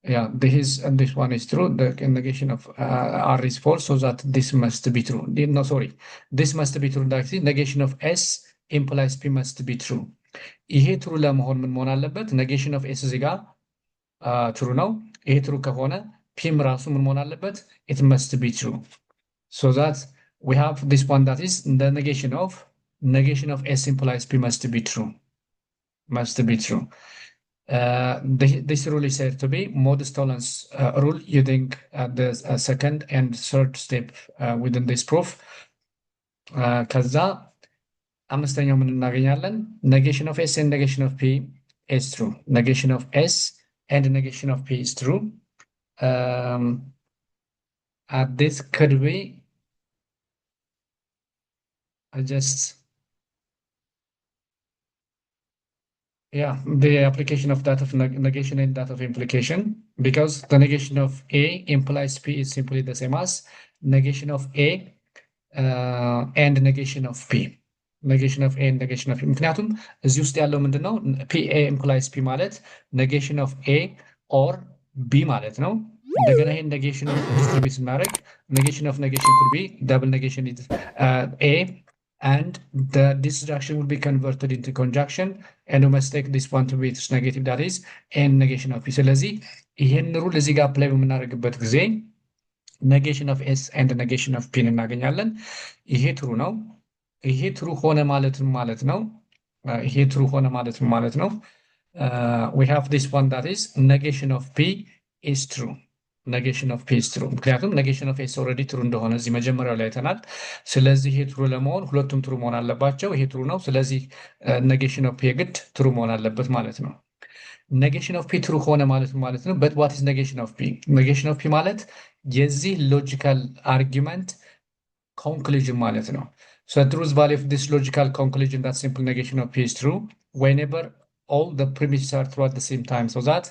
yeah, this one is true. The negation of r is false, so that this must be true. No, sorry, this must be true. That is negation of s implies p must be true. ይሄ ትሩ ለመሆን ምን መሆን አለበት? negation of s እዚህ ጋር ትሩ ነው። ይሄ ትሩ ከሆነ ፒም ራሱ ምን መሆን አለበት? it must be true. So that we have this one that is the negation of s implies p must be true. Must be true. This rule is said to be modus tollens rule using the second and third step within this proof. ከዛ አምስተኛው ምን እናገኛለን? negation of s and negation of p is true. Negation of s and negation of p is true. This could be just the application of that of negation and that of implication, because the negation of a implies p is simply the same as negation of a and negation of p. negation of a and negation of p ምክንያቱም እዚህ ውስጥ ያለው ምንድነው? a implies p ማለት negation of a or b ማለት ነው። እንደገና ይሄን negation of distribute ስናደርግ negation of negation could be double negation is a, and the disjunction will be converted into conjunction, and we must take this one to be its negative, that is and negation of p. ስለዚህ ይሄን ሩል እዚህ ጋር አፕላይ በምናደርግበት ጊዜ negation of s and negation of p እናገኛለን። ይሄ ትሩ ነው። ይሄ ትሩ ሆነ ማለት ነው። ይሄ ትሩ ሆነ ማለት ነው። we have this one that is negation of p is true. negation of p is true ምክንያቱም negation of s already ትሩ እንደሆነ እዚህ መጀመሪያው ላይ አይተናል። ስለዚህ ይሄ ትሩ ለመሆን ሁለቱም ትሩ መሆን አለባቸው። ይሄ ትሩ ነው። ስለዚህ negation of p የግድ ትሩ መሆን አለበት ማለት ነው። negation of p ትሩ ሆነ ማለት ነው። but what is negation of p? negation of p ማለት የዚህ ሎጂካል አርጊመንት ኮንክሉዥን ማለት ነው። So the truth value of this logical conclusion that simple negation of p is true whenever all the premises are true at the same time, so that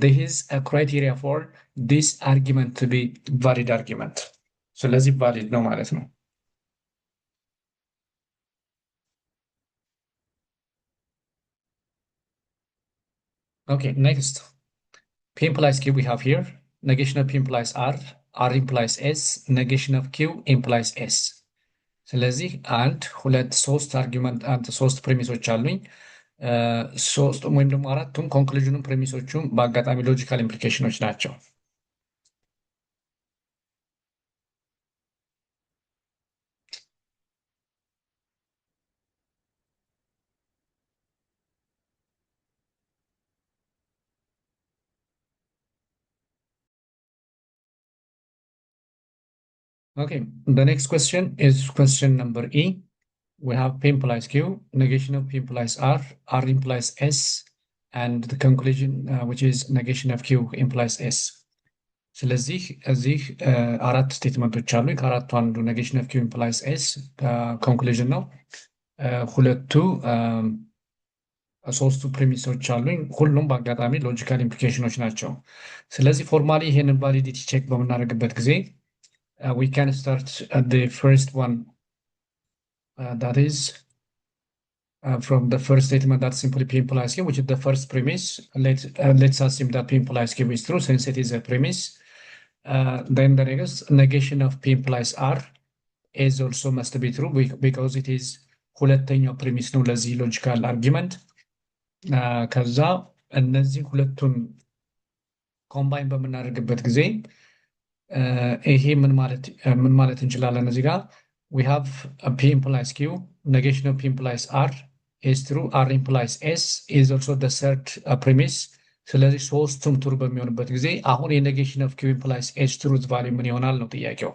there is a criteria for this argument to be valid argument. So ለዚህ valid ነው ማለት ነው። Okay, next. P implies q we have here. Negation of p implies r, r implies s, negation of q implies s. ስለዚህ አንድ ሁለት ሶስት አርጊመንት ሶስት ፕሪሚሶች አሉኝ። ሶስቱም ወይም ደግሞ አራቱም ኮንክሉዥኑም ፕሪሚሶቹም በአጋጣሚ ሎጂካል ኢምፕሊኬሽኖች ናቸው። Okay, the next question is question number E. We have P implies Q, negation of P implies R implies S, and the conclusion, which is negation of Q implies S. ስለዚህ እዚህ አራት ስቴትመንቶች አሉ። ከአራቱ አንዱ ኔጌሽን ኦፍ ኪው ኢምፕላይስ ኤስ ኮንክሉዥን ነው። ሁለቱ ሶስቱ ፕሪሚሶች አሉኝ። ሁሉም በአጋጣሚ ሎጂካል ኢምፕሊኬሽኖች ናቸው። ስለዚህ ፎርማሊ ይሄንን ቫሊዲቲ ቼክ በምናደርግበት ጊዜ we can start at the first one, that is from the first statement that simply P implies Q, which is the first premise. Let's assume that P implies Q is true since it is a premise. Then the next negation of P implies R is also must be true because it is ሁለተኛው ፕሪሚስ ነው ለዚህ ሎጂካል አርጊመንት። ከዛ እነዚህ ሁለቱን ኮምባይን በምናደርግበት ጊዜ ይሄ ምን ማለት እንችላለን? እዚህ ጋር we have a P implies Q, negation of P implies R is true, R implies S is also the third premise. ስለዚህ ሶስቱም ትሩ በሚሆንበት ጊዜ አሁን የኔጌሽን ኦፍ ኪው ኢምፕላይስ ኤስ ትሩዝ ቫልዩ ምን ይሆናል ነው ጥያቄው።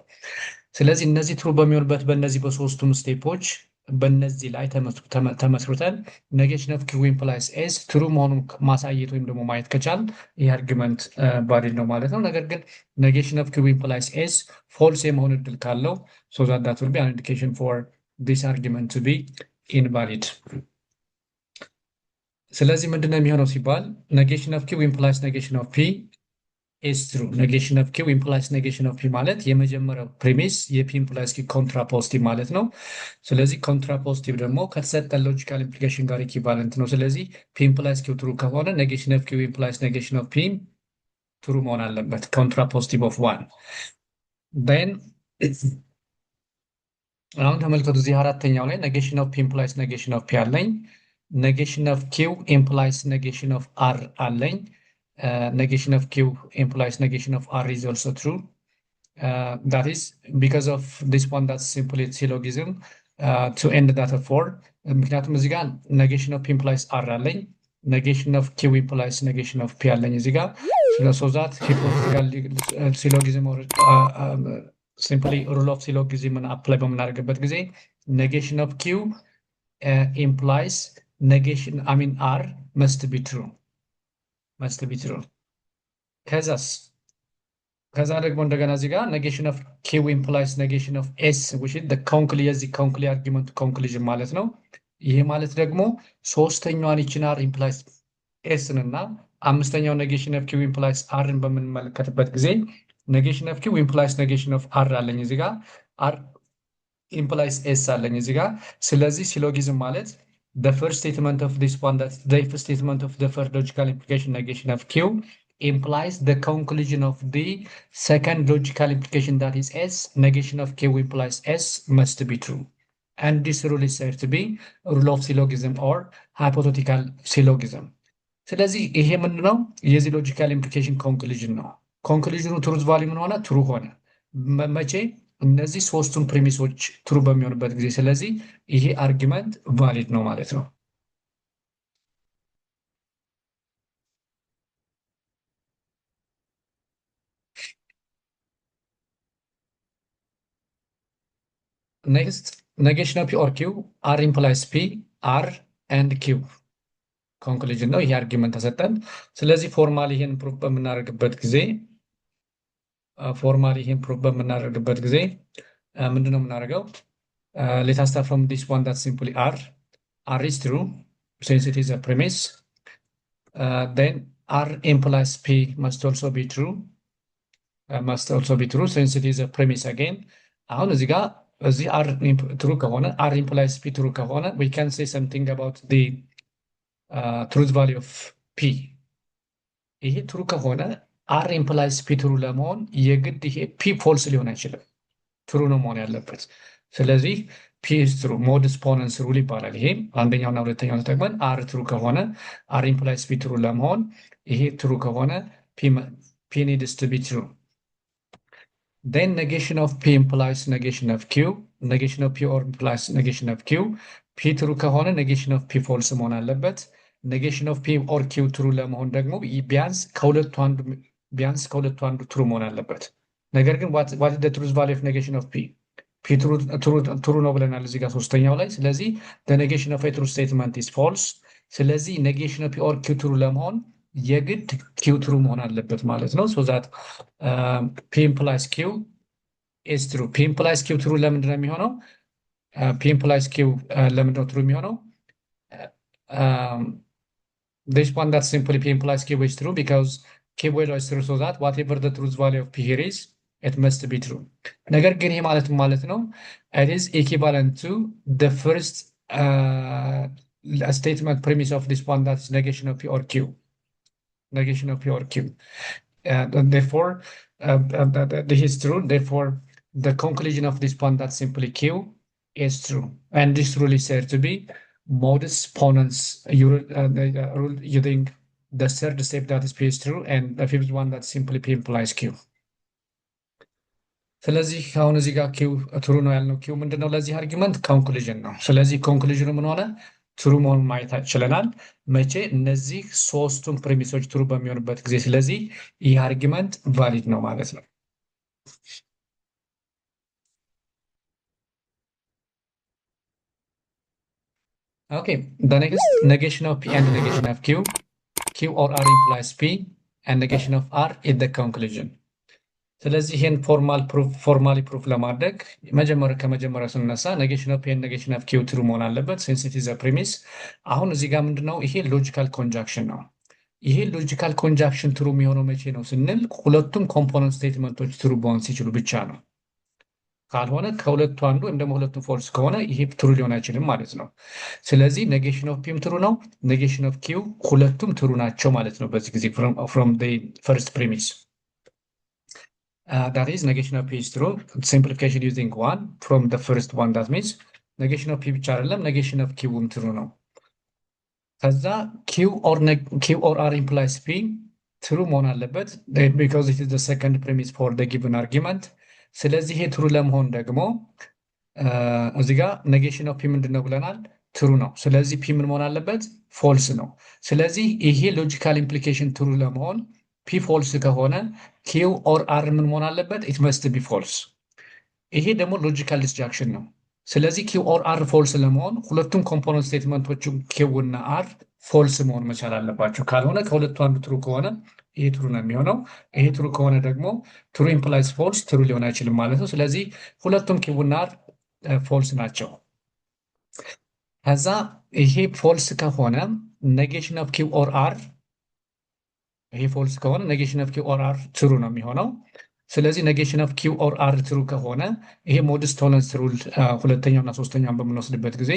ስለዚህ እነዚህ ትሩ በሚሆንበት በእነዚህ በሶስቱም ስቴፖች በእነዚህ ላይ ተመስርተን ኔጌሽን ኦፍ ኪው ኢምፕላይስ ኤስ ትሩ መሆኑን ማሳየት ወይም ደግሞ ማየት ከቻል ይህ አርጊመንት ቫሊድ ነው ማለት ነው። ነገር ግን ኔጌሽን ኦፍ ኪው ኢምፕላይስ ኤስ ፎልስ የመሆን እድል ካለው ሶ ዛት ዊል ቢ አን ኢንዲኬሽን ፎር ዲስ አርጊመንት ቱ ቢ ኢንቫሊድ። ስለዚህ ምንድነው የሚሆነው ሲባል ኔጌሽን ኦፍ ኪው ኢምፕላይስ ኔጌሽን ኦፍ ፒ ኢዝ ትሩ። ኔጌሽን ኦፍ ኪው ኢምፕላይስ ኔጌሽን ኦፍ ፒ ማለት የመጀመሪያው ፕሪሚስ የፒ ኢምፕላይስ ኪው ኮንትራፖዚቲቭ ማለት ነው። ስለዚህ ኮንትራፖዚቲቭ ደግሞ ከተሰጠ ሎጂካል ኢምፕሊኬሽን ጋር ኢኩቫለንት ነው። ስለዚህ ፒ ኢምፕላይስ ኪው ትሩ ከሆነ ኔጌሽን ኦፍ ኪው ኢምፕላይስ ኔጌሽን ኦፍ ፒ ትሩ መሆን አለበት፣ ኮንትራፖዚቲቭ ኦፍ ዋን። ዴን አሁን ተመልከቱ እዚህ አራተኛው ላይ ኔጌሽን ኦፍ ፒ ኢምፕላይስ ኔጌሽን ኦፍ ፒ አለኝ። negation of Q implies negation of R አለኝ። negation of Q implies negation of R is also true. That is because of this one, that's simply syllogism to end that of 4. ምክንያቱም እዚህ ጋር negation of P implies R አለኝ፣ negation of Q implies negation of P አለኝ እዚህ ጋር። so that hypothetical syllogism or simply rule of syllogism apply በምናደርግበት ጊዜ negation of Q implies negation, I mean R must be true. ከዛ ደግሞ እንደገና እዚህ ጋር negation of Q implies negation of S, which is the conclusion argument conclusion ማለት ነው። ይሄ ማለት ደግሞ ሶስተኛዋን ይችን R implies S እና አምስተኛው negation of Q implies R በምንመለከትበት ጊዜ negation of Q implies negation of R አለኝ እዚህ ጋር፣ R implies S አለኝ እዚህ ጋር። ስለዚህ ሲሎጊዝም ማለት the first statement of this one, that's the first statement of the first logical implication negation of Q implies the conclusion of the second logical implication, that is S. Negation of Q implies S must be true, and this rule is said to be rule of syllogism or hypothetical syllogism. ስለዚህ ይሄ ምንድነው? የዚህ ሎጂካል ኢምፕሊኬሽን ኮንክሉዥን ነው። ኮንክሉዥኑ ትሩዝ ቫልዩ ምን ሆነ? ትሩ ሆነ። መቼ? እነዚህ ሶስቱም ፕሪሚሶች ትሩ በሚሆንበት ጊዜ። ስለዚህ ይሄ አርጊመንት ቫሊድ ነው ማለት ነው። ኔክስት negation of P or Q, R implies P, R and Q ኮንክሉዥን ነው። ይሄ አርጊመንት ተሰጠን። ስለዚህ ፎርማሊ ይሄን ፕሩፍ በምናደርግበት ጊዜ ምንድነው የምናደርገው? let us start from this one, that's simply R is true since it is a premise. Then R implies P must also be true since it is a premise again. አሁን እዚህ ጋር እዚህ R true ከሆነ R implies P true ከሆነ we can say something about the truth value of P. ይሄ true ከሆነ R implies P true ለመሆን የግድ ይሄ P false ሊሆን አይችልም፣ true ነው መሆን ያለበት። ስለዚህ P is true modus ponens rule ይባላል። ይሄ አንደኛውና ሁለተኛው ተጠቅመን R true ከሆነ R implies P true ለመሆን ይሄ true ከሆነ P needs to be true. Then negation of P implies negation of Q. Negation of P or implies negation of Q. P true ከሆነ negation of P false መሆን አለበት። negation of P or Q true ለመሆን ደግሞ ቢያንስ ከሁለቱ አንዱ true መሆን አለበት። ነገር ግን what is the truth value of negation of p p true ነው ብለናል እዚህ ጋር ሶስተኛው ላይ። ስለዚህ the negation of a true statement is false። ስለዚህ negation of p or q true ለመሆን የግድ q true መሆን አለበት ማለት ነው። so that p implies q is true። p implies q true ለምንድን ነው የሚሆነው? p implies q ለምንድን ነው true የሚሆነው? This one that simply p implies q is true because q is true, so that whatever the truth value of p here is, it must be true። ነገር ግን ይሄ ማለት ነው it is equivalent to the first statement premise of this one, that's negation of p or q. Negation of p or q. Therefore, this is true. Therefore, the conclusion of this one, that's simply q, is true. And this rule is said to be modus ponens rule using the third step, that is p is true, and the fifth one, that simply p implies q. ስለዚህ አሁን እዚህ ጋር ኪው ትሩ ነው ያልነው። ኪው ምንድነው? ለዚህ አርጊመንት ኮንክሉዥን ነው። ስለዚህ ኮንክሉዥኑ ምን ሆነ? ትሩ መሆኑን ማየት ችለናል። መቼ? እነዚህ ሶስቱም ፕሪሚሶች ትሩ በሚሆኑበት ጊዜ። ስለዚህ ይህ አርጊመንት ቫሊድ ነው ማለት ነው። Okay, the next negation of p and negation of q. q or r implies p and negation of r is the conclusion። ስለዚህ ይህን ፎርማሊ ፕሩፍ ለማድረግ ከመጀመሪያው ስንነሳ ኔጌሽን ኦፍ ፒ ኔጌሽን ኦፍ ኪው ትሩ መሆን አለበት ሲንስ ኢት ኢዝ አ ፕሪሚስ። አሁን እዚህ ጋር ምንድነው? ይሄ ሎጂካል ኮንጃክሽን ነው። ይሄ ሎጂካል ኮንጃክሽን ትሩ የሚሆነው መቼ ነው ስንል ሁለቱም ኮምፖነንት ስቴትመንቶች ትሩ መሆን ሲችሉ ብቻ ነው። ካልሆነ ከሁለቱ አንዱ ወይም ደግሞ ሁለቱም ፎልስ ከሆነ ይሄ ትሩ ሊሆን አይችልም ማለት ነው። ስለዚህ ኔጌሽን ኦፍ ፒም ትሩ ነው፣ ኔጌሽን ኦፍ ኪው ሁለቱም ትሩ ናቸው ማለት ነው በዚህ ጊዜ ፍሮም ፈርስት ፕሪሚስ። That is negation of p is true. Simplification using 1 from the first one, that means negation of p ብቻ አይደለም negation of q ትሩ ነው። ከዛ q or r implies p ትሩ መሆን አለበት because it is the second premise for the given argument። ስለዚህ ይሄ ትሩ ለመሆን ደግሞ እዚህ ጋር negation of p ምንድነው ብለናል? ትሩ ነው። ስለዚህ p ምን መሆን አለበት? ፎልስ ነው። ስለዚህ ይሄ ሎጂካል ኢምፕሊኬሽን ትሩ ለመሆን ፒ ፎልስ ከሆነ ኪው ኦር አር ምን መሆን አለበት? ኢት መስት ቢ ፎልስ። ይሄ ደግሞ ሎጂካል ዲስጃክሽን ነው። ስለዚህ ኪው ኦር አር ፎልስ ለመሆን ሁለቱም ኮምፖነንት ስቴትመንቶቹ ኪው እና አር ፎልስ መሆን መቻል አለባቸው። ካልሆነ ከሁለቱ አንዱ ትሩ ከሆነ ይሄ ትሩ ነው የሚሆነው። ይሄ ትሩ ከሆነ ደግሞ ትሩ ኢምፕላይስ ፎልስ ትሩ ሊሆን አይችልም ማለት ነው። ስለዚህ ሁለቱም ኪው እና አር ፎልስ ናቸው። ከዛ ይሄ ፎልስ ከሆነ ኔጌሽን ኦፍ ኪው ኦር አር ይሄ ፎልስ ከሆነ ኔጌሽን ኦፍ ኪው ኦር አር ትሩ ነው የሚሆነው። ስለዚህ ኔጌሽን ኦፍ ኪው ኦር አር ትሩ ከሆነ ይሄ ሞድስ ቶለንስ ሩል ሁለተኛውና ሶስተኛውን በምንወስድበት ጊዜ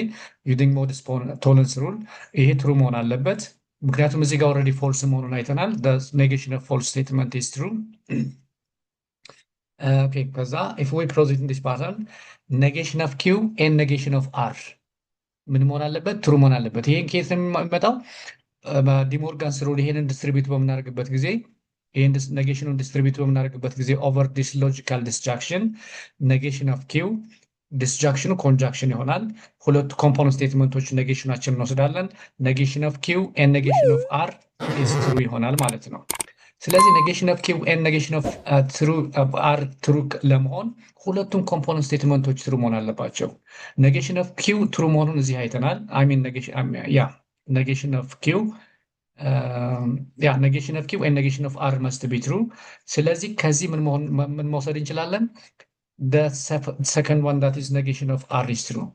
ዩዚንግ ሞድስ ቶለንስ ሩል ይሄ ትሩ መሆን አለበት። ምክንያቱም እዚህ ጋር ኦልሬዲ ፎልስ መሆኑን አይተናል። ኔጌሽን ኦፍ ፎልስ ስቴትመንት ኢዝ ትሩ። ኦኬ ከዛ ኢፍ ዊ ፕሮሲድ ኢን ዲስ ፓተርን ኔጌሽን ኦፍ ኪው ኤንድ ኔጌሽን ኦፍ አር ምን መሆን አለበት? ትሩ መሆን አለበት። ይሄን ኬስ የሚመጣው ዲሞርጋንስ ሩል ይሄንን ዲስትሪቢዩት በምናደርግበት ጊዜ ይሄን ኔጌሽኑን ዲስትሪቢዩት በምናደርግበት ጊዜ ኦቨር ዲስ ሎጂካል ዲስጃክሽን ኔጌሽን ኦፍ ኪው ዲስጃክሽኑ ኮንጃክሽን ይሆናል። ሁለቱ ኮምፖነንት ስቴትመንቶች ኔጌሽናችን እንወስዳለን። ኔጌሽን ኦፍ ኪው ኤንድ ኔጌሽን ኦፍ አር ኢዝ ትሩ ይሆናል ማለት ነው። ስለዚህ ኔጌሽን ኦፍ ኪው ኤንድ ኔጌሽን ኦፍ አር ትሩ ለመሆን ሁለቱም ኮምፖነንት ስቴትመንቶች ትሩ መሆን አለባቸው። ኔጌሽን ኦፍ ኪው ትሩ መሆኑን እዚህ አይተናል። negation of q negation of q and negation of r must be true። ስለዚህ ከዚህ ምን መውሰድ እንችላለን? the second one, that is negation of r is true።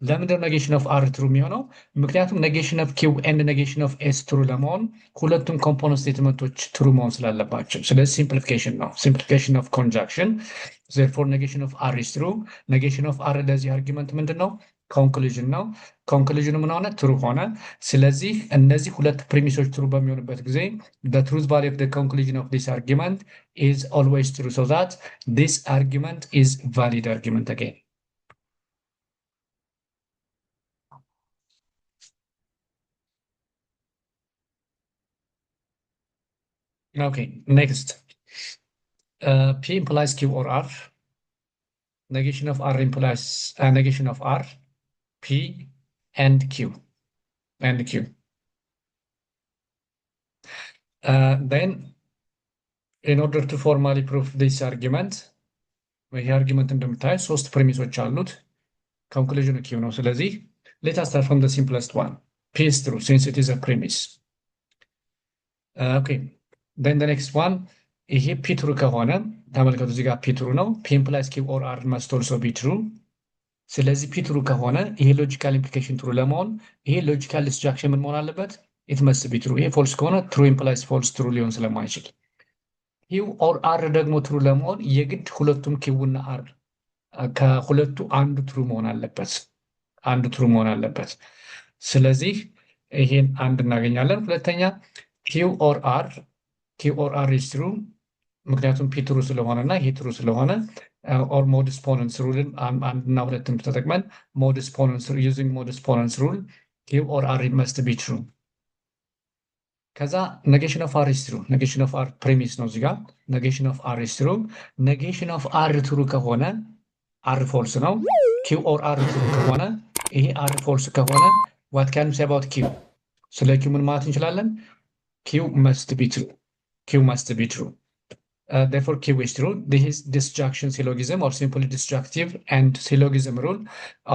ለምንድነው negation of r true የሚሆነው? ምክንያቱም negation of q and negation of s true ለመሆን ሁለቱም ኮምፖነንት ስቴትመንቶች true መሆን ስላለባቸው፣ ስለዚህ simplification ነው፣ simplification of conjunction። therefore negation of r is true። negation of r ለዚህ አርጊመንት ምንድነው? ኮንክሉዥን ነው። ኮንክሉዥኑ ምን ሆነ? ትሩ ሆነ። ስለዚህ እነዚህ ሁለት ፕሪሚሶች ትሩ በሚሆኑበት ጊዜ the truth value of the conclusion of this argument is always true, so that this argument is valid argument again. Okay, next. P implies Q or R. Negation of R implies negation of R. P and Q and Q. Then in order to formally prove this argument ይሄ አርጊመንት እንደምታዩት ሶስት ፕሪሚሶች አሉት። ኮንክሉዥኑ ኪው ነው። ስለዚህ let us start from the simplest one. P is true since it is a premise. Okay. Then the next one ይሄ P true ከሆነ ተመልከቱ እዚህ ጋር P true ነው። P implies Q or R must also be true. ስለዚህ P true ከሆነ ይሄ ሎጂካል ኢምፕሊኬሽን true ለመሆን ይሄ ሎጂካል ዲስጃንክሽን ምን መሆን አለበት? it must be true። ይሄ ፎልስ ከሆነ true implies false true ሊሆን ስለማይችል ኪው ኦር አር ደግሞ ትሩ ለመሆን የግድ ሁለቱም ኪው እና አር ከሁለቱ አንዱ ትሩ መሆን አለበት። አንዱ ትሩ መሆን አለበት። ስለዚህ ይሄን አንድ እናገኛለን። ሁለተኛ ኪው ኦር አር ኢዝ ትሩ ምክንያቱም ፒ ትሩ ስለሆነ እና ይሄ ትሩ ስለሆነ ኦር ሞድስ ፖነንስ ሩልን አንድና ሁለትም ተጠቅመን ሞድስ ፖነንስ ዩዚንግ ሞድስ ፖነንስ ሩል ኪው ኦር አር መስት ቢ ትሩ። ከዛ ኔጌሽን ኦፍ አር ኢዝ ትሩ ኔጌሽን ኦፍ አር ፕሪሚስ ነው እዚህ ጋር ኔጌሽን ኦፍ አር ኢዝ ትሩ። ኔጌሽን ኦፍ አር ትሩ ከሆነ አር ፎልስ ነው። ኪው ኦር አር ትሩ ከሆነ ይሄ አር ፎልስ ከሆነ ዋት ካን ሴ አባውት ኪው ስለ ኪው ምን ማለት እንችላለን? ኪው መስት ቢ ትሩ ኪው መስት ቢ ትሩ therefore ኪው ኢዝ ትሩ። this is disjunction syllogism or simply disjunctive and syllogism rule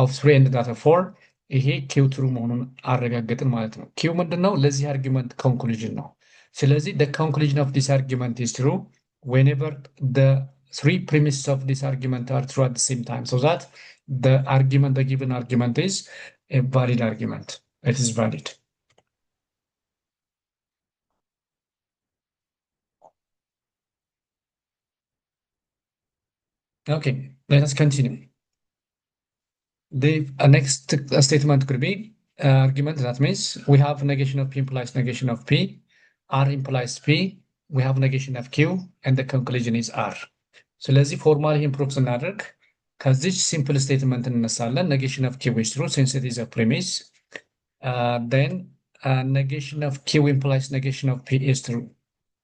of 3 and data 4 ይሄ ኪው ትሩ መሆኑን አረጋገጥን ማለት ነው። ኪው ምንድነው? ለዚህ አርጊመንት ኮንክሉዥን ነው። ስለዚህ the conclusion of this argument is true whenever the three premises of this argument are true at the same time, so that the given argument is a valid argument. It is valid. Okay, let us continue. The next statement could be argument. That means we have negation of P implies negation of P, R implies P, we have negation of Q, and the conclusion is R. ስለዚህ ፎርማል ይህን ፕሩፍ ስናደርግ ከዚች ሲምፕል ስቴትመንት እንነሳለን። negation of Q is true since it is a premise. Then negation of Q implies negation of P is true.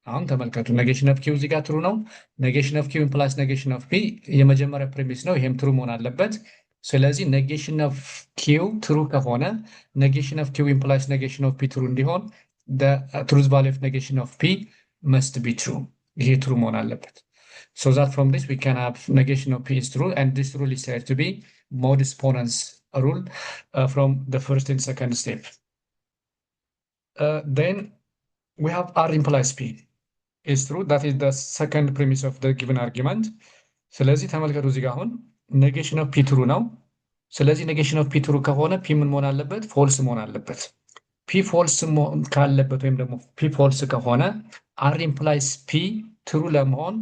አሁን ተመልከቱ negation of Q እዚህ ጋር ትሩ ነው። negation of Q implies negation of P የመጀመሪያ ፕሪሚስ ነው። ይሄም ትሩ መሆን አለበት። ስለዚህ negation of Q ትሩ ከሆነ negation of Q implies negation of P ትሩ እንዲሆን the truth value of negation of P must be true። ይሄ ትሩ መሆን አለበት። So that from this we can have negation of P is true, and this rule is said to be modus ponens rule from the first and second step. Then we have R implies P is true. That is the second premise of the given argument. ስለዚህ ተመልከቱ እዚህ ጋር አሁን negation of P true ነው። ስለዚህ negation of P true ከሆነ P ምን መሆን አለበት? ፎልስ መሆን አለበት። P ፎልስ ካለበት ወይም ደግሞ P ፎልስ ከሆነ R implies P true ለመሆን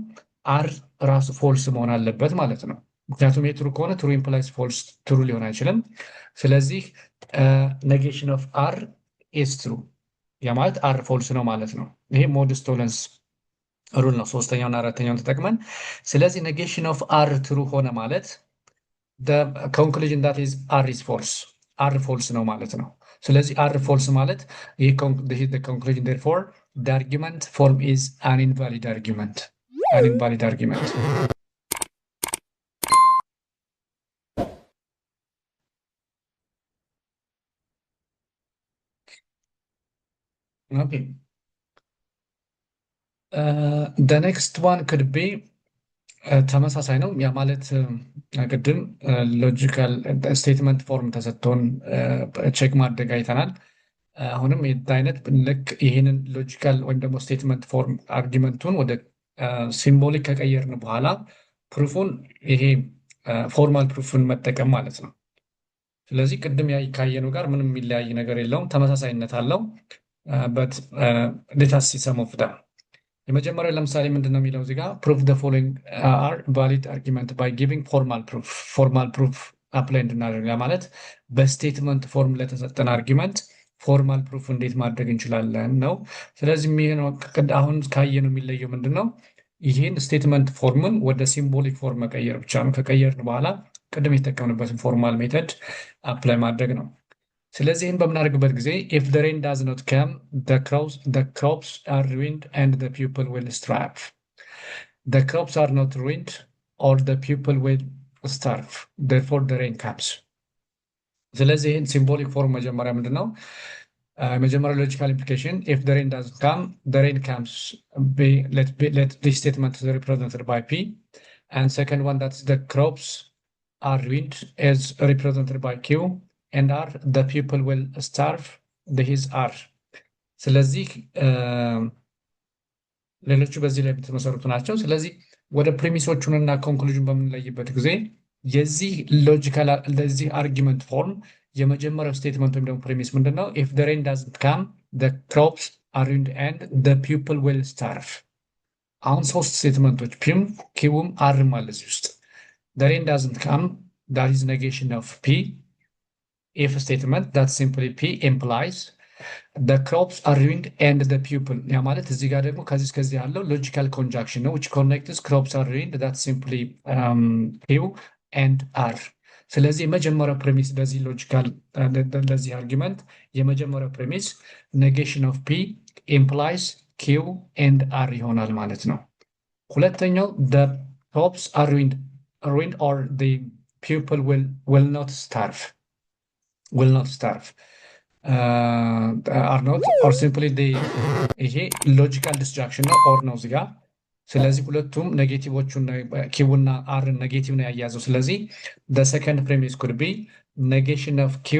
አር ራሱ ፎልስ መሆን አለበት ማለት ነው። ምክንያቱም የትሩ ከሆነ ትሩ ኢምፕላይስ ፎልስ ትሩ ሊሆን አይችልም። ስለዚህ ኔጌሽን ኦፍ አር ኢዝ ትሩ ያ ማለት አር ፎልስ ነው ማለት ነው። ይሄ ሞድስ ቶለንስ ሩል ነው። ሶስተኛውና አራተኛውን ተጠቅመን ስለዚህ ኔጌሽን ኦፍ አር ትሩ ሆነ ማለት ኮንክሉዥን ዳት ኢዝ አር ኢዝ ፎልስ አር ፎልስ ነው ማለት ነው። ስለዚህ አር ፎልስ ማለት ይሄ ኮንክሉዥን ዴርፎር the argument form is an invalid argument. An invalid argument. Okay. The next one could be ተመሳሳይ ነው። ያ ማለት ቅድም ሎጂካል ስቴትመንት ፎርም ተሰጥቶን ቼክ ማድረግ አይተናል። አሁንም የት አይነት ልክ ይህንን ሎጂካል ወይም ደግሞ ስቴትመንት ፎርም አርጊመንቱን ወደ ሲምቦሊክ ከቀየርን በኋላ ፕሩፉን ይሄ ፎርማል ፕሩፍን መጠቀም ማለት ነው። ስለዚህ ቅድም ካየነው ጋር ምንም የሚለያይ ነገር የለውም፣ ተመሳሳይነት አለው። በት ሌታስ ሲ ሰም ኦፍ ዳም የመጀመሪያው ለምሳሌ ምንድነው የሚለው እዚህ ጋር ፕሩፍ ዘ ፎሎዊንግ አር ቫሊድ አርጊመንት ባይ ጊቪንግ ፎርማል ፕሩፍ አፕላይ እንድናደርግ ማለት በስቴትመንት ፎርም ለተሰጠን አርጊመንት ፎርማል ፕሩፍ እንዴት ማድረግ እንችላለን ነው። ስለዚህ አሁን ካየነው የሚለየው ምንድን ነው? ይህን ስቴትመንት ፎርምን ወደ ሲምቦሊክ ፎርም መቀየር ብቻ ነው። ከቀየርን በኋላ ቅድም የተጠቀምንበትን ፎርማል ሜተድ አፕላይ ማድረግ ነው። ስለዚህ ይህን በምናደርግበት ጊዜ if the rain does not come the crops are ruined and the people will starve. The crops are not ruined or the people will starve, therefore the rain comes. ስለዚህ ይህን ሲምቦሊክ ፎርም መጀመሪያ ምንድን ነው መጀመሪያ ሎጂካል ኢምፕሊኬሽን if the rain doesn't come, the rain comes, let this statement is represented by P. And second one, that's the crops are ruined is represented by Q. And R, the people will starve, this R. ስለዚህ ሌሎቹ በዚህ ላይ የተመሰረቱ ናቸው። ስለዚህ ወደ ፕሪሚሶቹንና ኮንክሉዥን በምንለይበት ጊዜ የዚህ ሎጂካል ለዚህ አርጊመንት ፎርም የመጀመሪያው ስቴትመንት ወይም ደግሞ ፕሪሚስ ምንድነው? if the rain doesn't come, the crops are ruined and the people will starve። አሁን ሶስት ስቴትመንቶች ፒም ኪውም አርም አለ እዚህ ውስጥ። the rain doesn't come, that is negation of P. if statement, that simply P implies the crops are ruined and the people ያ ማለት እዚህ ጋር ደግሞ ከዚህ ያለው ሎጂካል ኮንጃክሽን ነው which connects crops are ruined, that simply Q and R። ስለዚህ የመጀመሪያው ፕሪሚስ ለዚህ ሎጂካል ለዚህ አርጊመንት የመጀመሪያው ፕሪሚስ ኔጌሽን ኦፍ ፒ ኢምፕላይስ ኪው ኤንድ አር ይሆናል ማለት ነው። ሁለተኛው the crops are ruined or the people will not starve are not or simply the ይሄ ሎጂካል ዲስትራክሽን ነው ኦር ነው እዚህ ጋር። ስለዚህ ሁለቱም ኔጌቲቮቹን ኪው እና አር ኔጌቲቭ ነው ያያዘው። ስለዚህ the second premise could be negation of q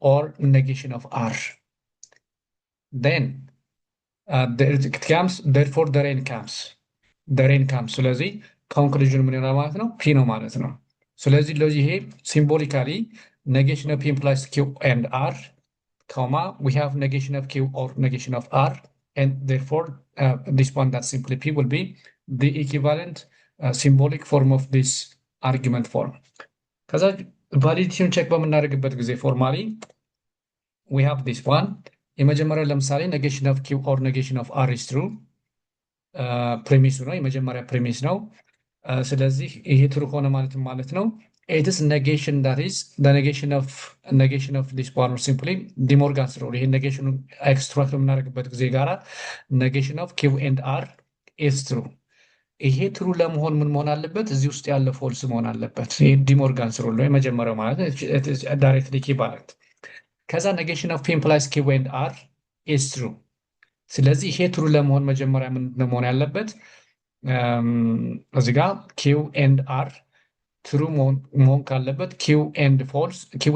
or negation of r. then it comes, therefore the rain comes ስለዚህ ኮንክሉዥን ምን ይሆናል ማለት ነው? ፒ ነው ማለት ነው። ስለዚህ ለዚህ ይሄ ሲምቦሊካሊ negation of p implies q and r, comma we have negation of q or negation of r, and therefore this one that simply P will be the equivalent symbolic form of this argument form. ከዛ ቫሊዲቲውን ቼክ በምናደርግበት ጊዜ ፎርማሊ we have this one። የመጀመሪያው ለምሳሌ negation of Q or negation of R is true ፕሪሚሱ ነው፣ የመጀመሪያ ፕሪሚስ ነው። ስለዚህ ይሄ ትሩ ሆነ ማለት ነው it is negation, that is the negation of this one or simply the Morgan's rule። ይሄ negation ኤክስትራክት በምናደርግበት ጊዜ ጋራ negation of Q and R is true። ይሄ ትሩ ለመሆን ምን መሆን አለበት? እዚህ ውስጥ ያለ ፎልስ መሆን አለበት። ይሄ ዲሞርጋንስ ሩል ነው የመጀመሪያው ማለት ነው ዳይሬክትሊ ኢኩቫለንት። ከዛ negation of P implies Q and R is true። ስለዚህ ይሄ ትሩ ለመሆን መጀመሪያ ምን መሆን ያለበት? እዚህ ጋር Q and R ትሩ መሆን ካለበት ኪው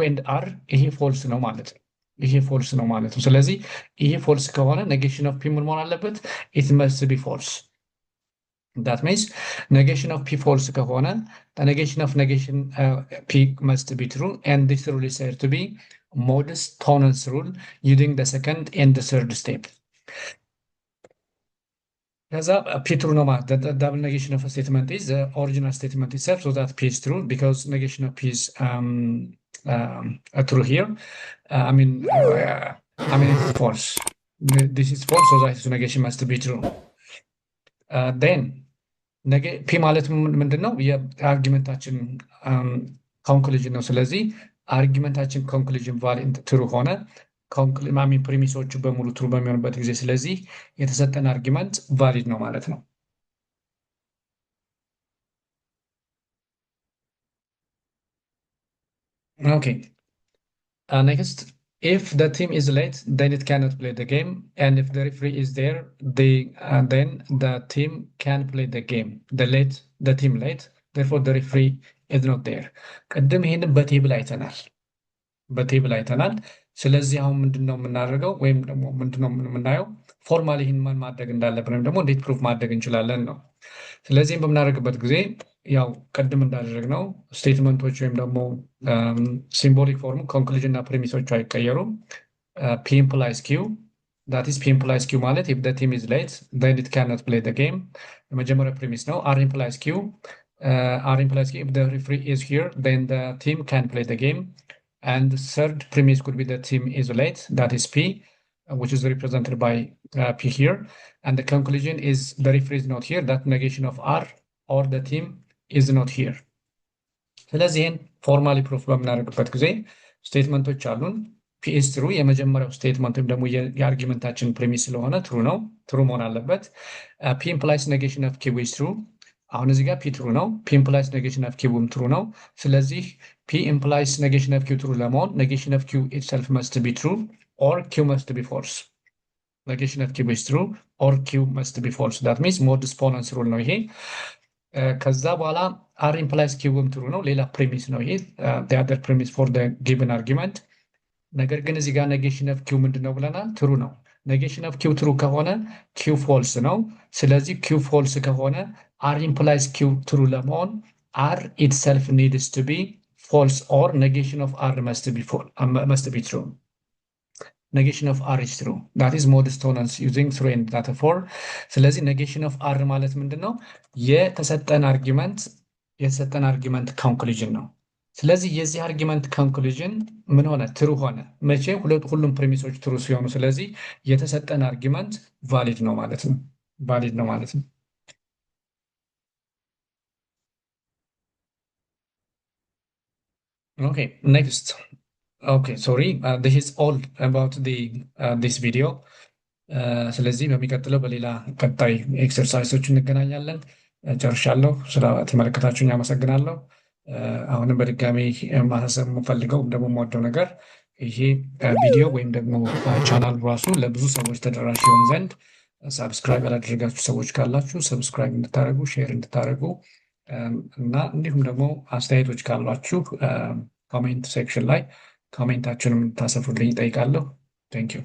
ኤንድ አር ይሄ ፎልስ ነው ማለት ነው። ስለዚህ ይሄ ፎልስ ከሆነ ኔጌሽን ኦፍ ፒ ምን መሆን አለበት? ኢት መስት ቢ ፎልስ። that means negation of p false ከሆነ the negation of p must be true, and this rule is said to be modus ponens rule using the second and the third step. ከዛ ፒ ትሩ ነው ማለት the double negation of a statement is the original statement itself, so that p is true because negation of p is true here. I mean it's false. This is false, so that negation must be true. then ፒ ማለት ምንድነው? የአርጊመንታችን ኮንክሉዥን ነው። ስለዚህ አርጊመንታችን ኮንክሉዥን ቫሊድ ትሩ ሆነ ፕሪሚሶቹ በሙሉ ትሩ በሚሆንበት ጊዜ ስለዚህ የተሰጠን አርጊመንት ቫሊድ ነው ማለት ነው። ኦኬ ኔክስት if the team is late, then it cannot play the game, and if the referee is there, then the team can play the game. The team late, therefore the referee is not there. ቀደም ይሄንን በቴብል አይተናል። ስለዚህ አሁን ምንድነው የምናደርገው ወይም ደግሞ ምንድነው የምናየው? ፎርማሊ ይህን ማን ማድረግ እንዳለብን ወይም ደግሞ እንዴት ፕሩፍ ማድረግ እንችላለን ነው። ስለዚህም በምናደርግበት ጊዜ ያው ቅድም እንዳደረግነው ስቴትመንቶች ወይም ደግሞ ሲምቦሊክ ፎርም ኮንክሉዥን እና ፕሪሚሶቹ አይቀየሩም። ፒ ኢምፕላይስ ኪው that is P implies Q ማለት if the team is late then it cannot play the game የመጀመሪያ ፕሪሚስ ነው። R implies Q if the referee is here then the team can play the game, and the third premise could be the team is late, that is P, which is represented by P here, and the conclusion is the referee is not here, that negation of R or the team is not here. ስለዚህ ይህን ፎርማሊ ፕሩፍ በምናደርግበት ጊዜ ስቴትመንቶች አሉን። ፒ ኢዝ ትሩ የመጀመሪያው ስቴትመንት ወይም ደግሞ የአርጊመንታችን ፕሪሚስ ስለሆነ ትሩ መሆን አለበት። ፒ ኢምፕላይስ ኔጌሽን ኦፍ ኪው ኢዝ ትሩ። አሁን እዚህ ጋር ፒ ትሩ ነው። ፒ ኢምፕላይስ ኔጌሽን ኦፍ ኪውም ትሩ ነው። ስለዚህ ፒ ኢምፕላይስ ኔጌሽን ኦፍ ኪው ትሩ ለመሆን ኔጌሽን ኦፍ ኪው ኢትሰልፍ መስት ቢ ትሩ or q must be false negation of q is true or q must be false that means modus ponens rule ነው ይሄ ከዛ በኋላ r implies q ትሩ ነው ሌላ ፕሪሚስ ነው ይሄ the other premise for the given argument ነገር ግን እዚህ ጋር ኔጌሽን ኦፍ q ምንድነው ብለናል ትሩ ነው ኔጌሽን ኦፍ q ትሩ ከሆነ q ፎልስ ነው ስለዚህ q ፎልስ ከሆነ r implies q ትሩ ለመሆን r itself needs to be false or negation of r must be true negation of r is true that is modus ponens using true and data for ስለዚህ negation of r ማለት ምንድነው የተሰጠን አርጊመንት ኮንክሉዥን ነው ስለዚህ የዚህ አርጊመንት ኮንክሉዥን ምን ሆነ ትሩ ሆነ መቼ ሁሉም ፕሪሚሶች ትሩ ሲሆኑ ስለዚህ የተሰጠን አርጊመንት ቫሊድ ነው ማለት ነው okay next okay sorry this is all about this video ስለዚህ በሚቀጥለው በሌላ ቀጣይ ኤክሰርሳይሶች እንገናኛለን ጨርሻለሁ ስለተመለከታችሁኝ አመሰግናለሁ አሁንም በድጋሚ ማሳሰብ የምፈልገው ደግሞ የምወደው ነገር ይሄ ቪዲዮ ወይም ደግሞ ቻናል ራሱ ለብዙ ሰዎች ተደራሽ ይሆን ዘንድ ሰብስክራይብ ያላደረጋችሁ ሰዎች ካላችሁ ሰብስክራይብ እንድታደርጉ ሼር እንድታደርጉ እና እንዲሁም ደግሞ አስተያየቶች ካሏችሁ ኮሜንት ሴክሽን ላይ ኮሜንታችሁንም ታሰፍሩልኝ እጠይቃለሁ። ቴንክ ዩ